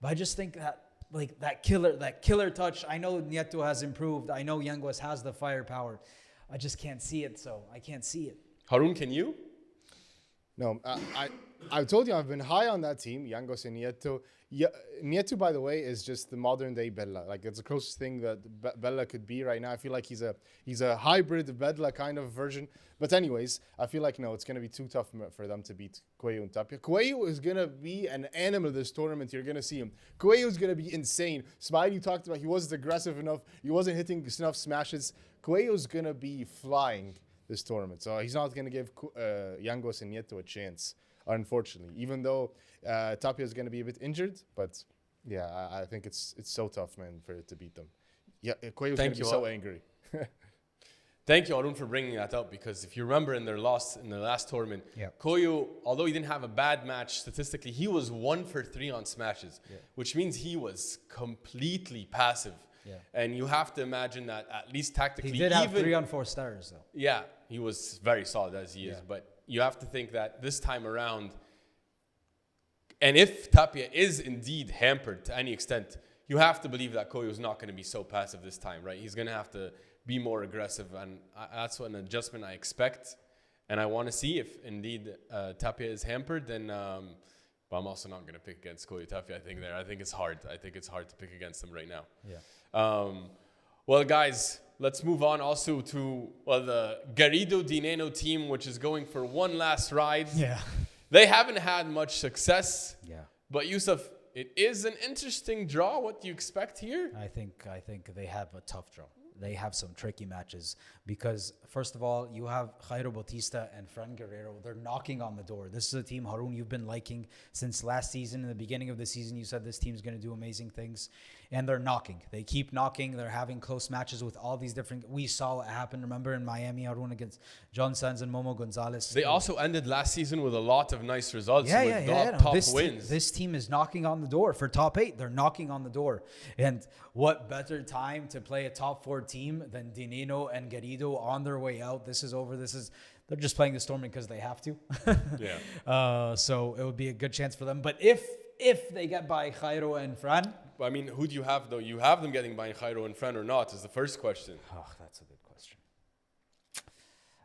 but I just think that that killer touch. I know Nieto has improved. I know Youngos has the firepower. I just can't see it, so I can't see it. Haroon, can you? No, I told you I've been high on that team, Youngos and Nieto. Nieto, by the way, is just the modern day Bella. Like, it's the closest thing that Bella could be right now. I feel like he's a hybrid Bella kind of version. But anyways, I feel like no, it's gonna be too tough for them to beat Koyo and Tapia. Koyo is gonna be an animal this tournament. You're gonna see him. Koyo is gonna be insane. Smiley talked about he wasn't aggressive enough. He wasn't hitting enough smashes. Koyo's gonna be flying this tournament. So he's not gonna give Youngos and Nieto a chance, unfortunately. Even though Tapia is gonna be a bit injured, but yeah, I think it's so tough, man, for it to beat them. Yeah, Koyo's gonna be so angry. Thank you, Haroon, for bringing that up, because if you remember in their last tournament, Koyo, although he didn't have a bad match statistically, he was 1 for 3 on smashes, which means he was completely passive. Yeah. And you have to imagine that at least tactically, he did have 3 on 4 stars though. Yeah, he was very solid as he is, but you have to think that this time around, and if Tapia is indeed hampered to any extent, you have to believe that Koyo's not going to be so passive this time, right? He's going to have to be more aggressive, and that's an adjustment I expect. And I want to see if indeed Tapia is hampered, then but I'm also not going to pick against Koyo Tapia. I think it's hard. I think it's hard to pick against him right now. Yeah. Well, guys, let's move on also to the Garrido Nenno team, which is going for one last ride. Yeah. They haven't had much success. Yeah. But Yousef, it is an interesting draw. What do you expect here? I think they have a tough draw. They have some tricky matches because, first of all, you have Jairo Bautista and Fran Guerrero. They're knocking on the door. This is a team, Haroon, you've been liking since last season. In the beginning of the season, you said this team's going to do amazing things. And they're knocking. They keep knocking. They're having close matches with all these different... We saw what happened, remember, in Miami, Haroon, against John Sanz and Momo Gonzalez. They also ended last season with a lot of nice results. Top wins. This team is knocking on the door for top 8. They're knocking on the door. And what better time to play a top 4 team than Nenno and Garrido on their way out? This is over. They're just playing the Storming because they have to. Yeah. So it would be a good chance for them. But if they get by Jairo and Fran... I mean, who do you have, though? You have them getting by Jairo and Fran or not is the first question. Oh, that's a good question.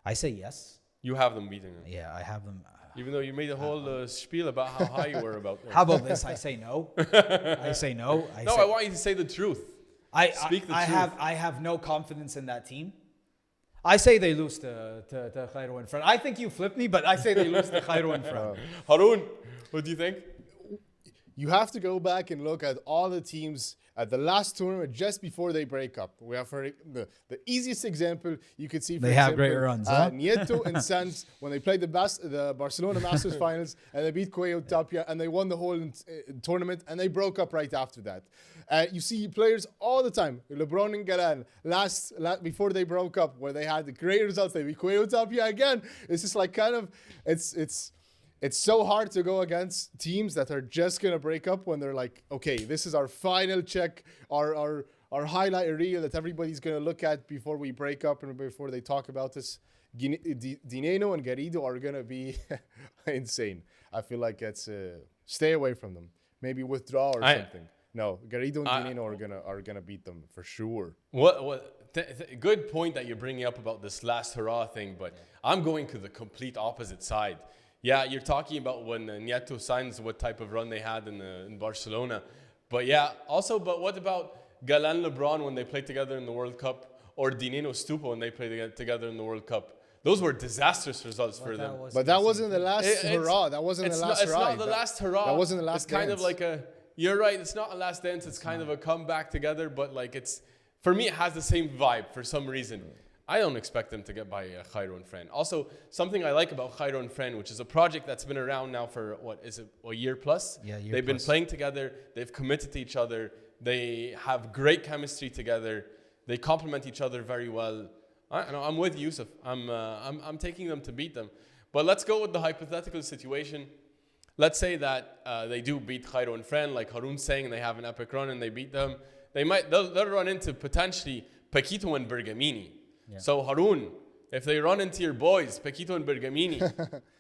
I say yes. You have them beating them. Yeah, I have them. Even though you made a whole spiel about how high you were about them. How about this? I say no. I say no. I want you to say the truth. Speak the truth. I have no confidence in that team. I say they lose to Jairo and Fran. I think you flipped me, but I say they lose to Jairo and Fran. Haroon, what do you think? You have to go back and look at all the teams at the last tournament just before they break up. We have for the easiest example you could see. They have great runs. Nieto and Sanz when they played the Barcelona Masters finals and they beat Koyo Tapia and they won the whole tournament and they broke up right after that. You see players all the time, Lebron and Chingalan, before they broke up, where they had the great results. They beat Koyo Tapia again. It's just like it's so hard to go against teams that are just going to break up when they're like, okay, this is our final check, our highlight reel that everybody's going to look at before we break up and before they talk about this. Nenno and Garrido are going to be insane. I feel like it's stay away from them. Maybe withdraw or something. No, Garrido and Nenno are gonna beat them for sure. Good point that you're bringing up about this last hurrah thing, but I'm going to the complete opposite side. Yeah, you're talking about when Nieto signs what type of run they had in Barcelona. But but what about Galan Lebron when they played together in the World Cup, or Nenno Stupa when they played together in the World Cup? Those were disastrous results for them. But that wasn't the last hurrah. That wasn't the last hurrah. It's not the last hurrah. That wasn't the last dance. It's kind of like you're right, it's not a last dance. It's kind of a comeback together, but for me, it has the same vibe for some reason. I don't expect them to get by Jairo and Fran. Also, something I like about Jairo and Fran, which is a project that's been around now for, a year plus? Yeah, They've been playing together. They've committed to each other. They have great chemistry together. They complement each other very well. I'm with Yousef. I'm taking them to beat them. But let's go with the hypothetical situation. Let's say that they do beat Jairo and Fran, like Haroon's saying, and they have an epic run and they beat them. They'll run into potentially Paquito and Bergamini. Yeah. So Haroon, if they run into your boys, Paquito and Bergamini,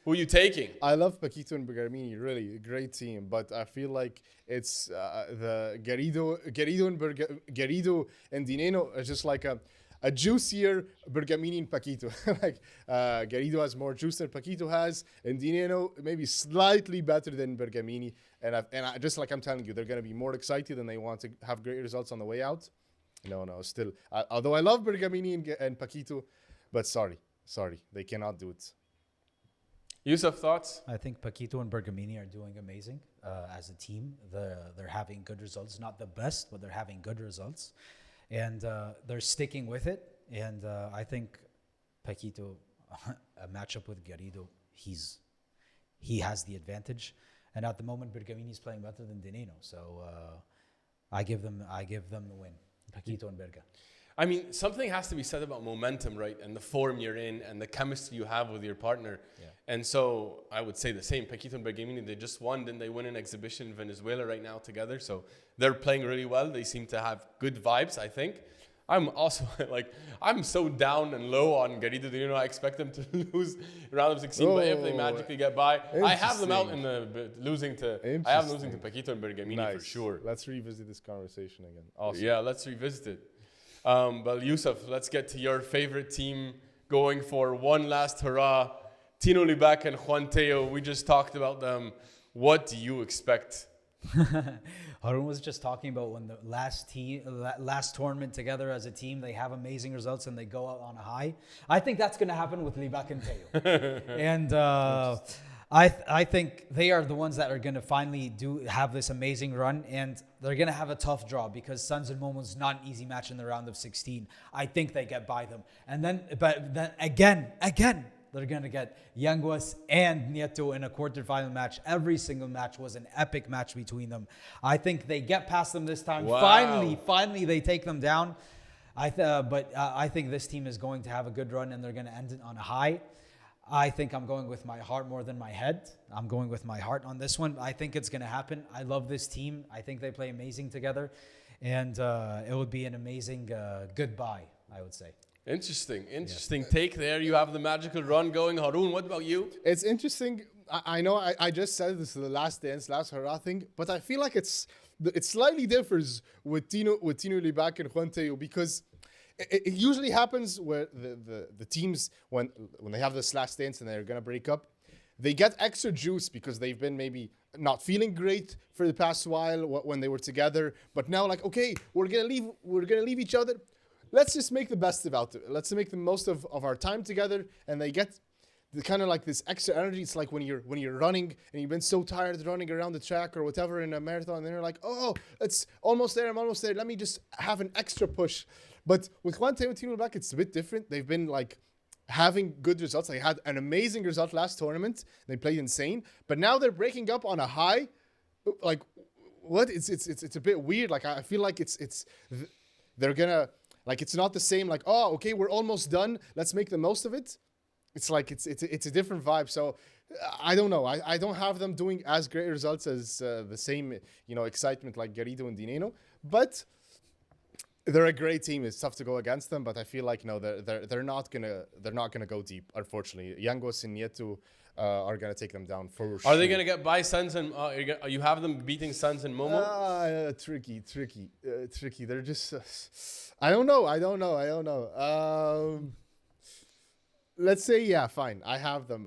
who are you taking? I love Paquito and Bergamini, really a great team, but I feel like it's the Garrido and Nenno is just like a juicier Bergamini and Paquito. Garrido has more juice than Paquito has, and Nenno maybe slightly better than Bergamini. And I just like I'm telling you, they're going to be more excited and they want to have great results on the way out. No, still. Although I love Bergamini and Paquito, but sorry, they cannot do it. Yousef, thoughts? I think Paquito and Bergamini are doing amazing as a team. They're having good results. Not the best, but they're having good results. And they're sticking with it. And I think Paquito, a matchup with Garrido, he has the advantage. And at the moment, Bergamini is playing better than Nenno. So I give them the win. Paquito and Berga. I mean, something has to be said about momentum, right? And the form you're in and the chemistry you have with your partner. Yeah. And so I would say the same. Paquito and Bergamini, they just won. Didn't they win an exhibition in Venezuela right now together? So they're playing really well. They seem to have good vibes, I think. I'm also I'm so down and low on Garrido Dinero. I expect them to lose round of 16, but if they magically get by, I have them out in the losing to. I have them losing to Paquito and Bergamini for sure. Let's revisit this conversation again. Awesome. Yeah, let's revisit it. But Yousef, let's get to your favorite team going for one last hurrah. Tino Libaak and Juan Tello. We just talked about them. What do you expect? Haroon was just talking about when the last tournament together as a team, they have amazing results and they go out on a high. I think that's going to happen with Libaak and Tello. And I think they are the ones that are going to finally have this amazing run, and they're going to have a tough draw because Suns and Momo's not an easy match in the round of 16. I think they get by them. And then, but then again, they're going to get Yanguas and Nieto in a quarterfinal match. Every single match was an epic match between them. I think they get past them this time. Wow. Finally, they take them down. But I think this team is going to have a good run, and they're going to end it on a high. I think I'm going with my heart more than my head. I'm going with my heart on this one. I think it's going to happen. I love this team. I think they play amazing together. And it would be an amazing goodbye, I would say. Interesting take there. You have the magical run going. Haroon, what about you? It's interesting. I know I just said this is the last hurrah thing, but I feel like it slightly differs with Tino Libaak and Juan Tello, because it usually happens where the teams, when they have this last dance and they're gonna break up, they get extra juice because they've been maybe not feeling great for the past while when they were together, but now like, okay, we're gonna leave each other. Let's just make the best about it. Let's make the most of our time together, and they get the kind of like this extra energy. It's like when you're running and you've been so tired running around the track or whatever in a marathon, and then you're like, oh, it's almost there. I'm almost there. Let me just have an extra push. But with Juan Tello and Tino Libaak, it's a bit different. They've been like having good results. They had an amazing result last tournament. They played insane, but now they're breaking up on a high. Like, what? It's a bit weird. Like, I feel like they're gonna. Like, it's not the same, like, oh, okay, we're almost done. Let's make the most of it. It's like, it's a different vibe. So I don't know. I don't have them doing as great results as the same, excitement like Garrido and Dinero. But they're a great team. It's tough to go against them. But I feel like, no, they're not gonna go deep, unfortunately. Yanguas and Nieto are gonna take them down for sure. Are they gonna get by Suns and you have them beating Suns and Momo? Tricky. They're just I don't know. Let's say, yeah, fine. I have them.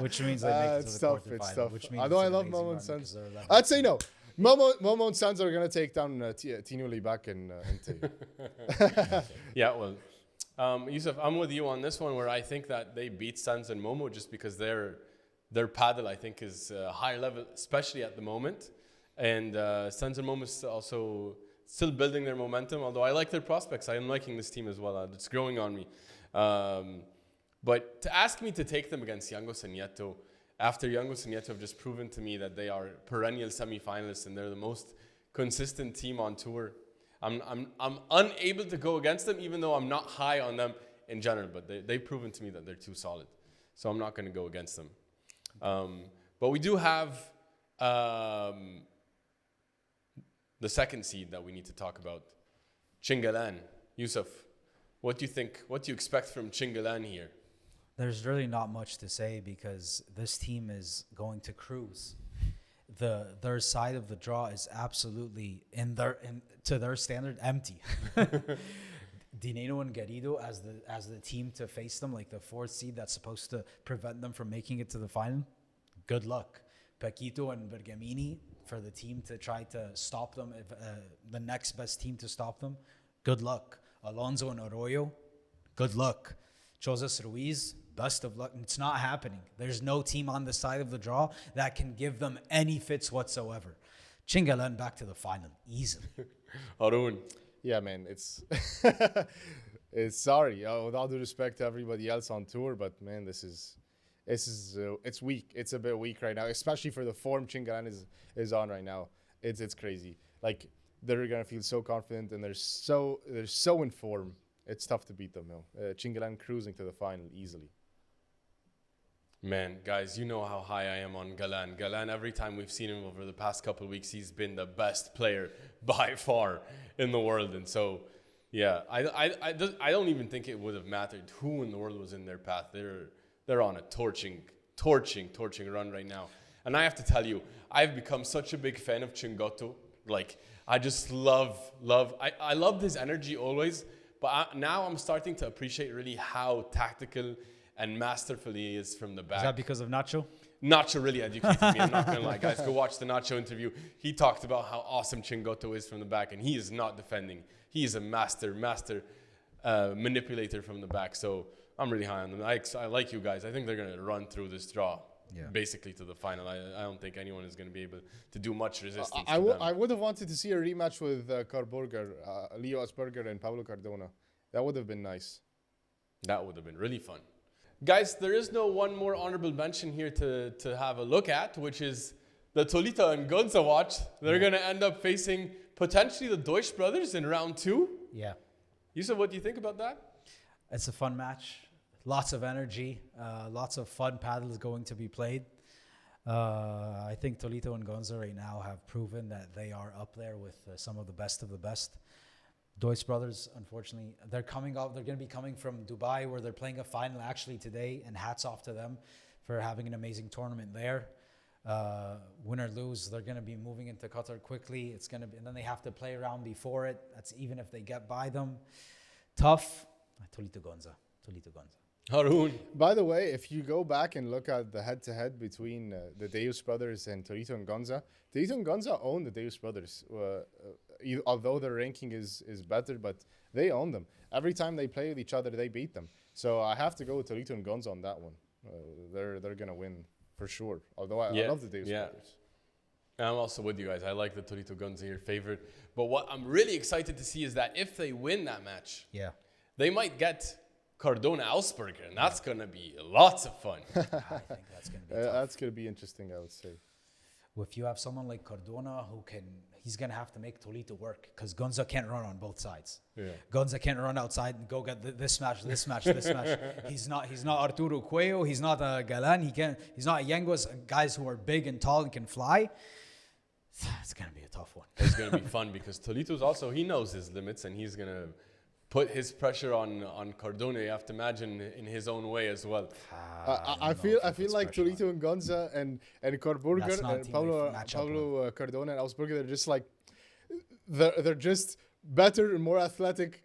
Which means they make it to it's the tough. quarterfinal. It's tough. Which means Although I it's an love amazing Momo run and Suns, because they're I'd say no. Momo and Suns are gonna take down Tino Libaak and Tello. Yeah, well, Yousef, I'm with you on this one, where I think that they beat Suns and Momo just because their paddle, I think, is higher level, especially at the moment. And Suns and Momo is also still building their momentum, although I like their prospects. I am liking this team as well. It's growing on me. But to ask me to take them against Yanguas and Nieto, after Yanguas and Nieto have just proven to me that they are perennial semifinalists and they're the most consistent team on tour, I'm unable to go against them, even though I'm not high on them in general. But they've proven to me that they're too solid. So I'm not going to go against them. But we do have the second seed that we need to talk about, Chingalan. Yousef, what do you think? What do you expect from Chingalan here? There's really not much to say because this team is going to cruise. Their side of the draw is absolutely to their standard empty. Dinero and Garrido as the team to face them, like the fourth seed that's supposed to prevent them from making it to the final. Good luck. Paquito and Bergamini for the team to try to stop them, if the next best team to stop them. Good luck. Alonso and Arroyo. Good luck. José Ruiz. Best of luck. It's not happening. There's no team on the side of the draw that can give them any fits whatsoever. Chingalan back to the final easily. Haroon. Yeah, man, it's sorry. With all due respect to everybody else on tour, but man, it's weak. It's a bit weak right now, especially for the form Chingalan is on right now. It's crazy. Like, they're gonna feel so confident and they're so in form. It's tough to beat them, Chingalan cruising to the final easily. Man, guys, you know how high I am on Galan. Galan, every time we've seen him over the past couple of weeks, he's been the best player by far in the world. And so, yeah, I don't even think it would have mattered who in the world was in their path. They're on a torching run right now. And I have to tell you, I've become such a big fan of Chingoto. Like, I just I loved his energy always. But now I'm starting to appreciate really how tactical and masterful he is from the back. Is that because of Nacho? Nacho really educated me. I'm not going to lie. Guys, go watch the Nacho interview. He talked about how awesome Chingoto is from the back, and he is not defending. He is a master manipulator from the back. So I'm really high on them. I like you guys. I think they're going to run through this draw. Yeah. Basically to the final. I don't think anyone is going to be able to do much resistance. I would have wanted to see a rematch with Karburger, Leo Asperger and Pablo Cardona. That would have been nice. That would have been really fun. Guys, there is no one more honorable mention here to have a look at, which is the Tolita and Gonza watch. They're going to end up facing potentially the Deutsch brothers in round 2. Yeah. Yousef, what do you think about that? It's a fun match. Lots of energy, lots of fun paddles going to be played. I think Tolito and Gonza right now have proven that they are up there with some of the best of the best. Deutsch brothers, unfortunately, they're coming off. They're going to be coming from Dubai, where they're playing a final actually today, and hats off to them for having an amazing tournament there. Win or lose, they're going to be moving into Qatar quickly. It's going to be, and then they have to play around before it. That's even if they get by them. Tough. Tolito Gonza. Haroon. By the way, if you go back and look at the head-to-head between the Deus brothers and Tolito and Gonza own the Deus brothers. Although their ranking is better, but they own them. Every time they play with each other, they beat them. So I have to go with Tolito and Gonza on that one. They're going to win for sure. Although I love the Deus brothers. I'm also with you guys. I like the Tolito Gonza here favorite. But what I'm really excited to see is that if they win that match, they might get Cardona Ausberger, and that's going to be lots of fun. I think that's going to be tough. That's going to be interesting, I would say. Well, if you have someone like Cardona he's going to have to make Tolito work, because Gonza can't run on both sides. Yeah. Gonza can't run outside and go get this match. He's not Arturo Cuello. He's not Galan. He's not Yenguas, guys who are big and tall and can fly. It's going to be a tough one. It's going to be fun because Tolito's also, he knows his limits, and he's going to put his pressure on Cardona, you have to imagine, in his own way as well. I feel like Tolito and Gonza and Karburger and Pablo Cardona and Ausberger, they're just like they're just better and more athletic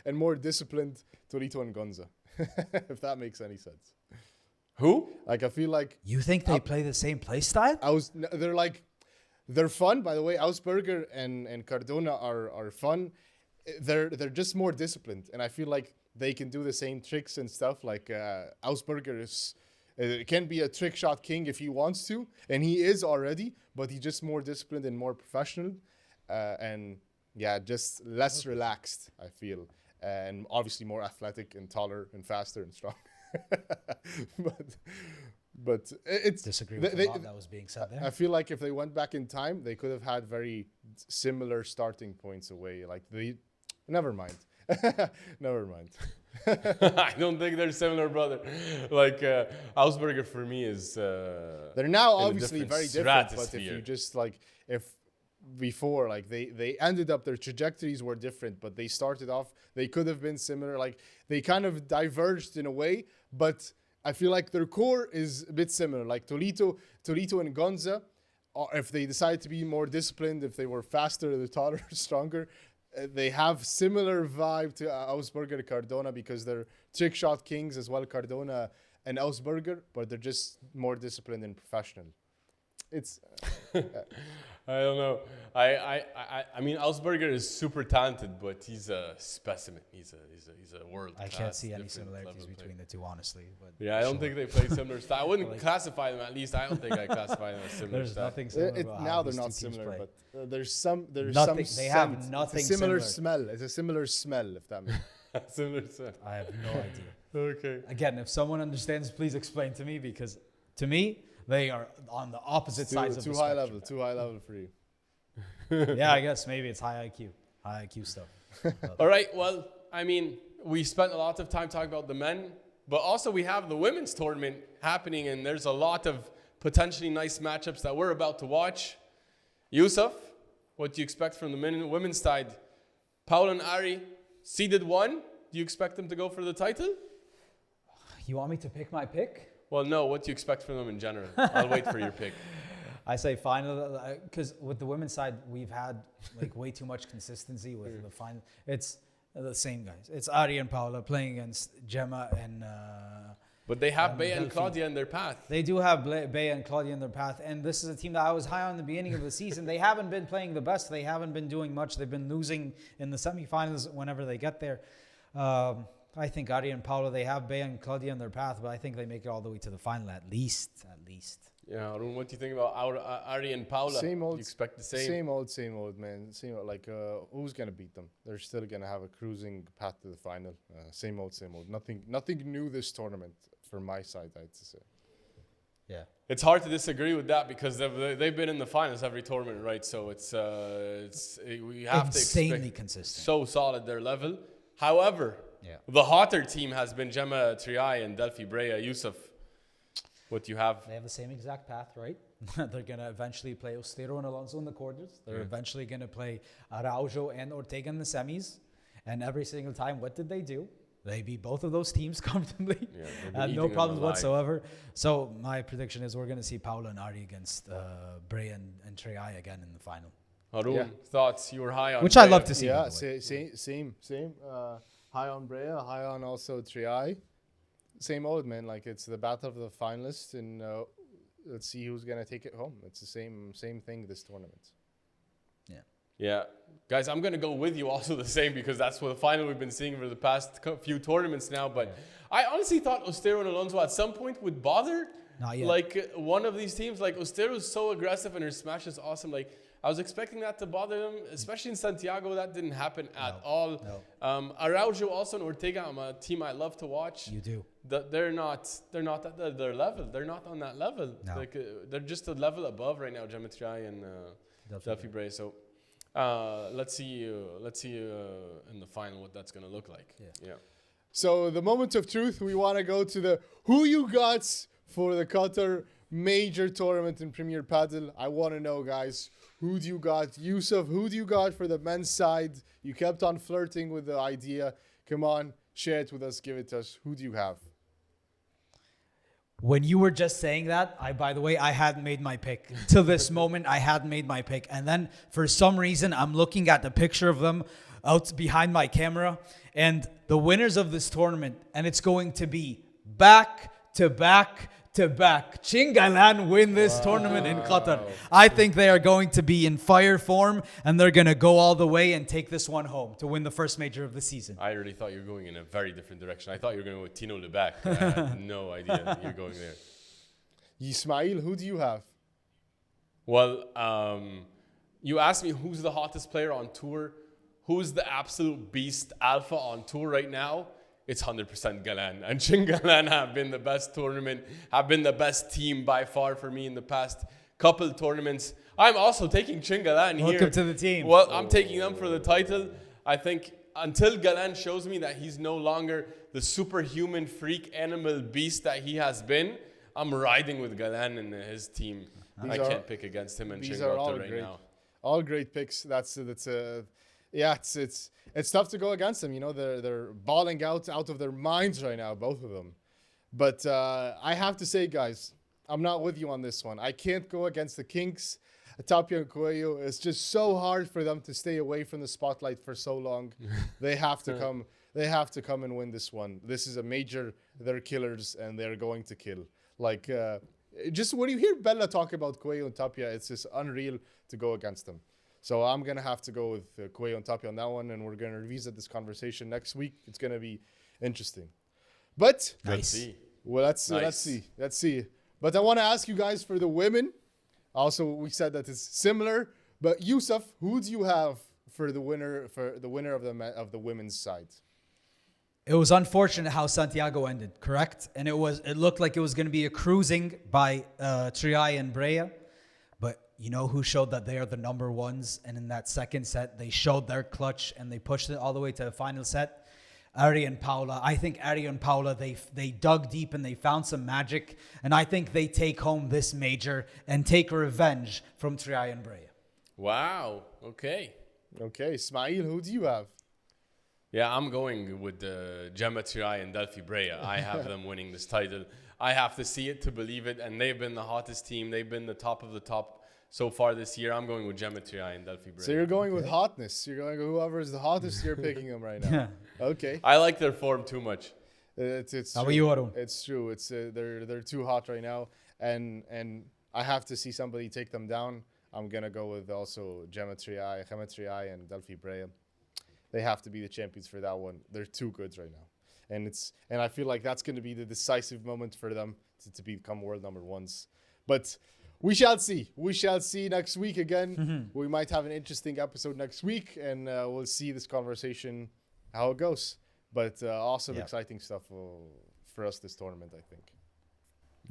and more disciplined Tolito and Gonza. If that makes any sense. Who? Like I feel like you think they play the same play style? They're fun, by the way. Ausberger and Cardona are fun. They're just more disciplined, and I feel like they can do the same tricks and stuff. Like Ausberger can be a trick shot king if he wants to, and he is already, but he's just more disciplined and more professional, and just less relaxed, I feel, and obviously more athletic and taller and faster and strong. But it's disagree with a lot that was being said there. I feel like if they went back in time, they could have had very similar starting points away. Like never mind. Never mind. I don't think they're similar, brother. Like Ausberger for me is. They're now obviously very different. But if you just if before they ended up, their trajectories were different, but they started off. They could have been similar. Like they kind of diverged in a way, but I feel like their core is a bit similar. Like Tolito and Gonza, if they decide to be more disciplined, if they were faster, they're taller, stronger, they have similar vibe to Ausberger and Cardona because they're trick shot kings as well, Cardona and Ausberger, but they're just more disciplined and professional. It's... I don't know. I mean, Ausberger is super talented, but he's a specimen. He's a world. I can't see any similarities between the two, honestly. But yeah, I don't think they play similar style. I wouldn't classify them. At least I don't think I classify them as similar. There's style. nothing similar. Now they're not similar, but there's some. They have nothing. It's a similar smell. It's a similar smell, if that makes. Similar smell. I have no idea. Okay. Again, if someone understands, please explain to me, because to me, they are on the opposite sides of the spectrum. Too high level for you. Yeah, I guess maybe it's high IQ stuff. All right. Well, I mean, we spent a lot of time talking about the men. But also we have the women's tournament happening, and there's a lot of potentially nice matchups that we're about to watch. Yousef, what do you expect from the women's side? Paul and Ari, seeded 1. Do you expect them to go for the title? You want me to pick my pick? Well, no. What do you expect from them in general? I'll wait for your pick. I say final, because with the women's side, we've had like way too much consistency with the final. It's the same guys. It's Ari and Paula playing against Gemma and. But they have Bea and Claudia in their path. They do have Bea and Claudia in their path, and this is a team that I was high on in the beginning of the season. They haven't been playing the best. They haven't been doing much. They've been losing in the semifinals whenever they get there. I think Ari and Paula, they have Bea and Claudia in their path, but I think they make it all the way to the final at least. Yeah, Haroon, what do you think about Ari and Paula? Same old. You expect the same? Same old, man. Same old. Like, who's gonna beat them? They're still gonna have a cruising path to the final. Same old. Nothing new this tournament from my side, I'd say. Yeah. It's hard to disagree with that because they've been in the finals every tournament, right? So we have insanely to expect consistent. So solid their level. However, the hotter team has been Gemma Triay and Delphi Brea. Yousef, what do you have? They have the same exact path, right? They're going to eventually play Ostero and Alonso in the quarters. They're eventually going to play Araujo and Ortega in the semis. And every single time, what did they do? They beat both of those teams comfortably. Had no problems whatsoever. So my prediction is we're going to see Paula and Ari against Brea and Triay again in the final. Haroon, thoughts? You were high on Which Brea. I love to see. Yeah, same. High on Brea, high on also Triay. Same old, man. Like, it's the battle of the finalists, and let's see who's gonna take it home. It's the same thing this tournament. Yeah, guys, I'm gonna go with you also the same because that's what the final we've been seeing for the past few tournaments now. But I honestly thought Ostero and Alonso at some point would bother. Not yet. Like one of these teams, like Ostero is so aggressive and her smash is awesome. Like I was expecting that to bother them, especially in Santiago. That didn't happen at all. No. Araujo also and Ortega, I'm a team I love to watch. You do. They're not at their level. They're not on that level. No. Like they're just a level above right now, Gemma Triay and Delphi Brea. So let's see in the final what that's gonna look like. Yeah. So the moment of truth, we want to go to the who you got for the Qatar Major tournament in Premier Padel. I want to know, guys, who do you got? Yousef, who do you got for the men's side? You kept on flirting with the idea. Come on, share it with us, give it to us. Who do you have? When you were just saying that, by the way, I hadn't made my pick. Till this moment, I hadn't made my pick. And then for some reason, I'm looking at the picture of them out behind my camera and the winners of this tournament, and it's going to be back to back to back. Chingalan win this tournament in Qatar. I think they are going to be in fire form, and they're going to go all the way and take this one home to win the first major of the season. I really thought you were going in a very different direction. I thought you were going with Tino Libaak. I had no idea you're going there. Ismaeel, who do you have? Well, you asked me who's the hottest player on tour, who's the absolute beast alpha on tour right now. It's 100% Galan. And Chingalan have been the best tournament, have been the best team by far for me in the past couple tournaments. I'm also taking Chingalan here. Welcome to the team. Well, I'm taking them for the title. I think until Galan shows me that he's no longer the superhuman freak animal beast that he has been, I'm riding with Galan and his team. I can't pick against him and Chingalan right now. All great picks. It's tough to go against them. You know, they're balling out of their minds right now, both of them. But I have to say, guys, I'm not with you on this one. I can't go against the Kings, Tapia and Coelho. It's just so hard for them to stay away from the spotlight for so long. They have to come. They have to come and win this one. This is a major. They're killers, and they're going to kill. Like, just when you hear Bella talk about Coelho and Tapia, it's just unreal to go against them. So I'm going to have to go with Coelho and Tapia on that one, and we're going to revisit this conversation next week. It's going to be interesting. But Let's see. Well, let's see. But I want to ask you guys for the women. Also, we said that it's similar. But Yousef, who do you have for the winner of the women's side? It was unfortunate how Santiago ended, correct? And it looked like it was going to be a cruising by Triay and Brea. But you know who showed that they are the number ones? And in that second set, they showed their clutch and they pushed it all the way to the final set. Ari and Paula. I think Ari and Paula, they dug deep and they found some magic. And I think they take home this major and take revenge from Triay and Brea. Wow. Okay. Okay, Ismaeel, who do you have? Yeah, I'm going with Gemma Triay and Delphi Brea. I have them winning this title. I have to see it to believe it, and they've been the hottest team. They've been the top of the top so far this year. I'm going with Gemma Triay and Delphi Brea. So you're going with hotness. You're going with whoever is the hottest. You're picking them right now. Okay. I like their form too much. It's How true. about you, Haroon? It's true. It's they're too hot right now, and I have to see somebody take them down. I'm gonna go with also Gemma Triay and Delphi Brea. They have to be the champions for that one. They're too good right now, and I feel like that's gonna be the decisive moment for them to become world number ones. But we shall see. We shall see next week again. We might have an interesting episode next week, and we'll see this conversation how it goes. But awesome, exciting stuff for us this tournament, I think.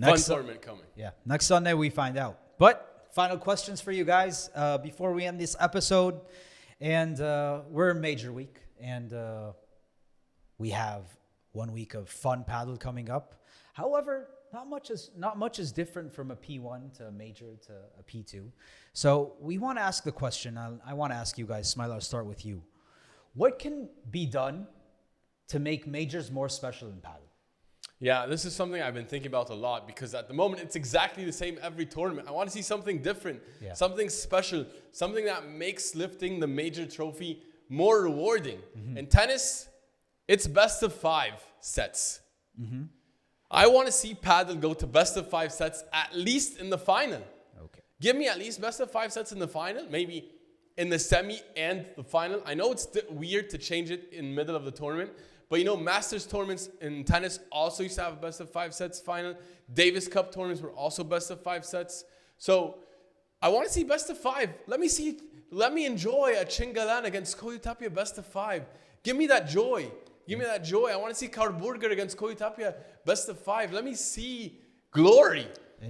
Fun tournament coming. Yeah, next Sunday we find out. But final questions for you guys before we end this episode. And we're in major week, and we have 1 week of fun paddle coming up. However, not much is different from a P1 to a major to a P2. So we want to ask the question. I want to ask you guys, Ismaeel, I'll start with you. What can be done to make majors more special in paddle? Yeah, this is something I've been thinking about a lot, because at the moment it's exactly the same every tournament. I want to see something different, something special, something that makes lifting the major trophy more rewarding. In tennis, it's best of 5 sets. I want to see paddle go to best of 5 sets, at least in the final. Okay. Give me at least best of 5 sets in the final, maybe in the semi and the final. I know it's weird to change it in the middle of the tournament, but you know, Masters tournaments in tennis also used to have a best of 5 sets final. Davis Cup tournaments were also best of 5 sets. So I want to see best of 5. Let me enjoy a Chingalan against Tapia best of 5. Give me that joy. Give me that joy. I want to see Karburger against Tapia best of 5. Let me see glory.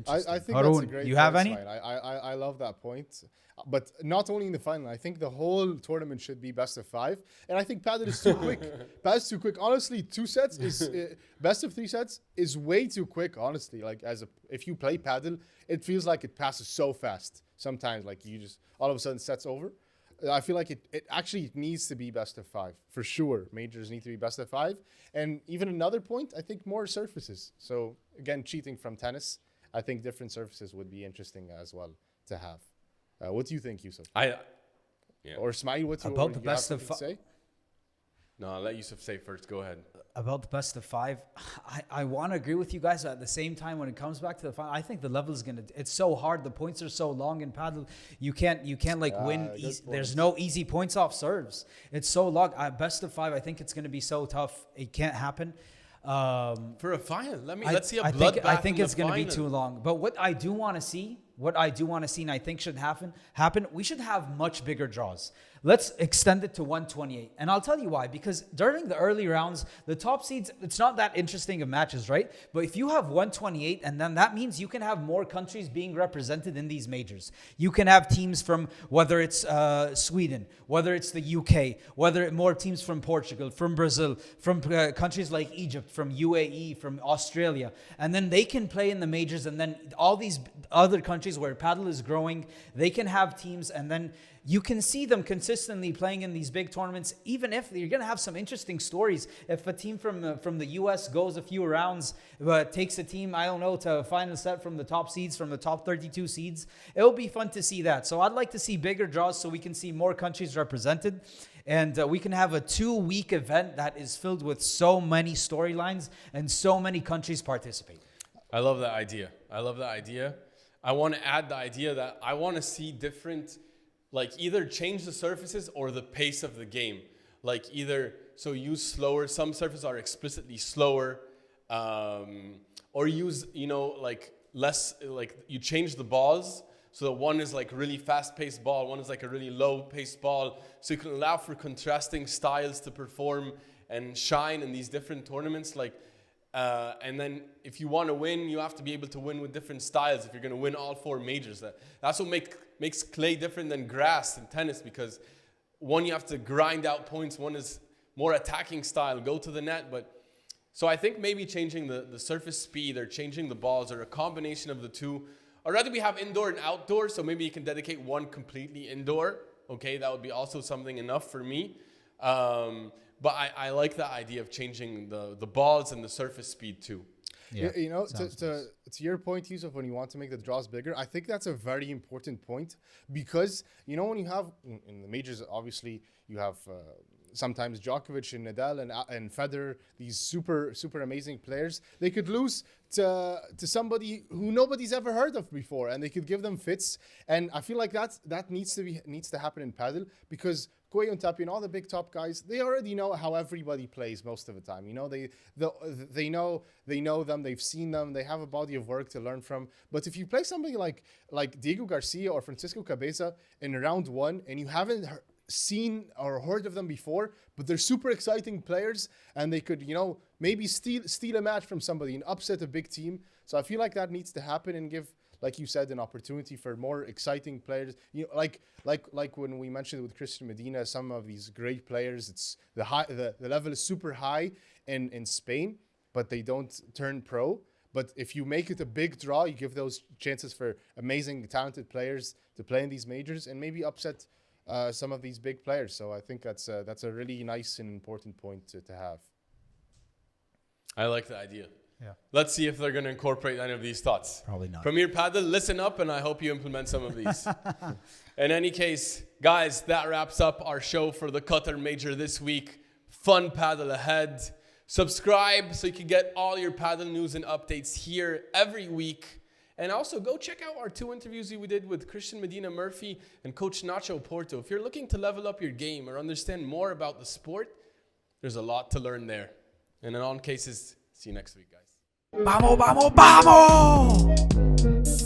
I think Haroon, that's a great you point, have any? I love that point. But not only in the final, I think the whole tournament should be best of 5. And I think paddle is too quick. Paddle's too quick. Honestly, 2 sets is best of 3 sets is way too quick. Honestly, like if you play paddle, it feels like it passes so fast. Sometimes, like you just all of a sudden sets over. I feel like it actually needs to be best of 5 for sure. Majors need to be best of 5. And even another point, I think more surfaces. So again, cheating from tennis, I think different surfaces would be interesting as well to have. What do you think, Yousef? Or Ismaeel, what do you have to say? No, I'll let Yousef say first. Go ahead. About the best of 5, I want to agree with you guys. At the same time, when it comes back to the final, I think the level is it's so hard. The points are so long in paddle. You can't like win. There's no easy points off serves. It's so long. Best of 5, I think it's going to be so tough. It can't happen. For a final, let's see a bloodbath. I think it's going to be too long. But what I do want to see, and I think should happen, we should have much bigger draws. Let's extend it to 128. And I'll tell you why. Because during the early rounds, the top seeds, it's not that interesting of matches, right? But if you have 128, and then that means you can have more countries being represented in these majors. You can have teams from, whether it's Sweden, whether it's the UK, more teams from Portugal, from Brazil, from countries like Egypt, from UAE, from Australia. And then they can play in the majors, and then all these other countries where paddle is growing, they can have teams, and then you can see them consistently playing in these big tournaments, even if you're going to have some interesting stories. If a team from the US goes a few rounds, takes a team, I don't know, to a final set from the top seeds, from the top 32 seeds, it'll be fun to see that. So I'd like to see bigger draws so we can see more countries represented. And we can have a 2-week event that is filled with so many storylines and so many countries participate. I love that idea. I want to add the idea that I want to see different, like either change the surfaces or the pace of the game. Like either, so use slower, some surfaces are explicitly slower, or use, like less, like you change the balls. So that one is like really fast-paced ball, one is like a really low-paced ball. So you can allow for contrasting styles to perform and shine in these different tournaments. And then if you want to win, you have to be able to win with different styles if you're going to win all 4 majors. That's what makes clay different than grass in tennis, because one, you have to grind out points. One is more attacking style, go to the net. But so I think maybe changing the surface speed or changing the balls or a combination of the two. Or rather we have indoor and outdoor, so maybe you can dedicate one completely indoor. Okay, that would be also something enough for me. But I like the idea of changing the balls and the surface speed too. Yeah. You know, to your point, Yousef, when you want to make the draws bigger, I think that's a very important point because, you know, when you have in the majors, obviously you have sometimes Djokovic and Nadal and Federer, these super amazing players. They could lose to somebody who nobody's ever heard of before, and they could give them fits. And I feel like that needs to happen in padel because Koyo and Tapia and all the big top guys, they already know how everybody plays most of the time. You know, they know them, they've seen them, they have a body of work to learn from. But if you play somebody like Diego Garcia or Francisco Cabeza in round one and you haven't seen or heard of them before, but they're super exciting players and they could, you know, maybe steal a match from somebody and upset a big team. So I feel like that needs to happen and give, like you said, an opportunity for more exciting players. You know, like when we mentioned with Christian Medina, some of these great players, it's the level is super high in Spain, but they don't turn pro. But if you make it a big draw, you give those chances for amazing, talented players to play in these majors and maybe upset some of these big players. So I think that's a really nice and important point to have. I like the idea. Yeah. Let's see if they're going to incorporate any of these thoughts. Probably not. Premier Padel, listen up, and I hope you implement some of these. In any case, guys, that wraps up our show for the Qatar Major this week. Fun padel ahead. Subscribe so you can get all your padel news and updates here every week. And also go check out our 2 interviews we did with Christian Medina Murphy and Coach Nacho Porto. If you're looking to level up your game or understand more about the sport, there's a lot to learn there. And in all cases, see you next week, guys. ¡Vamos, vamos, vamos!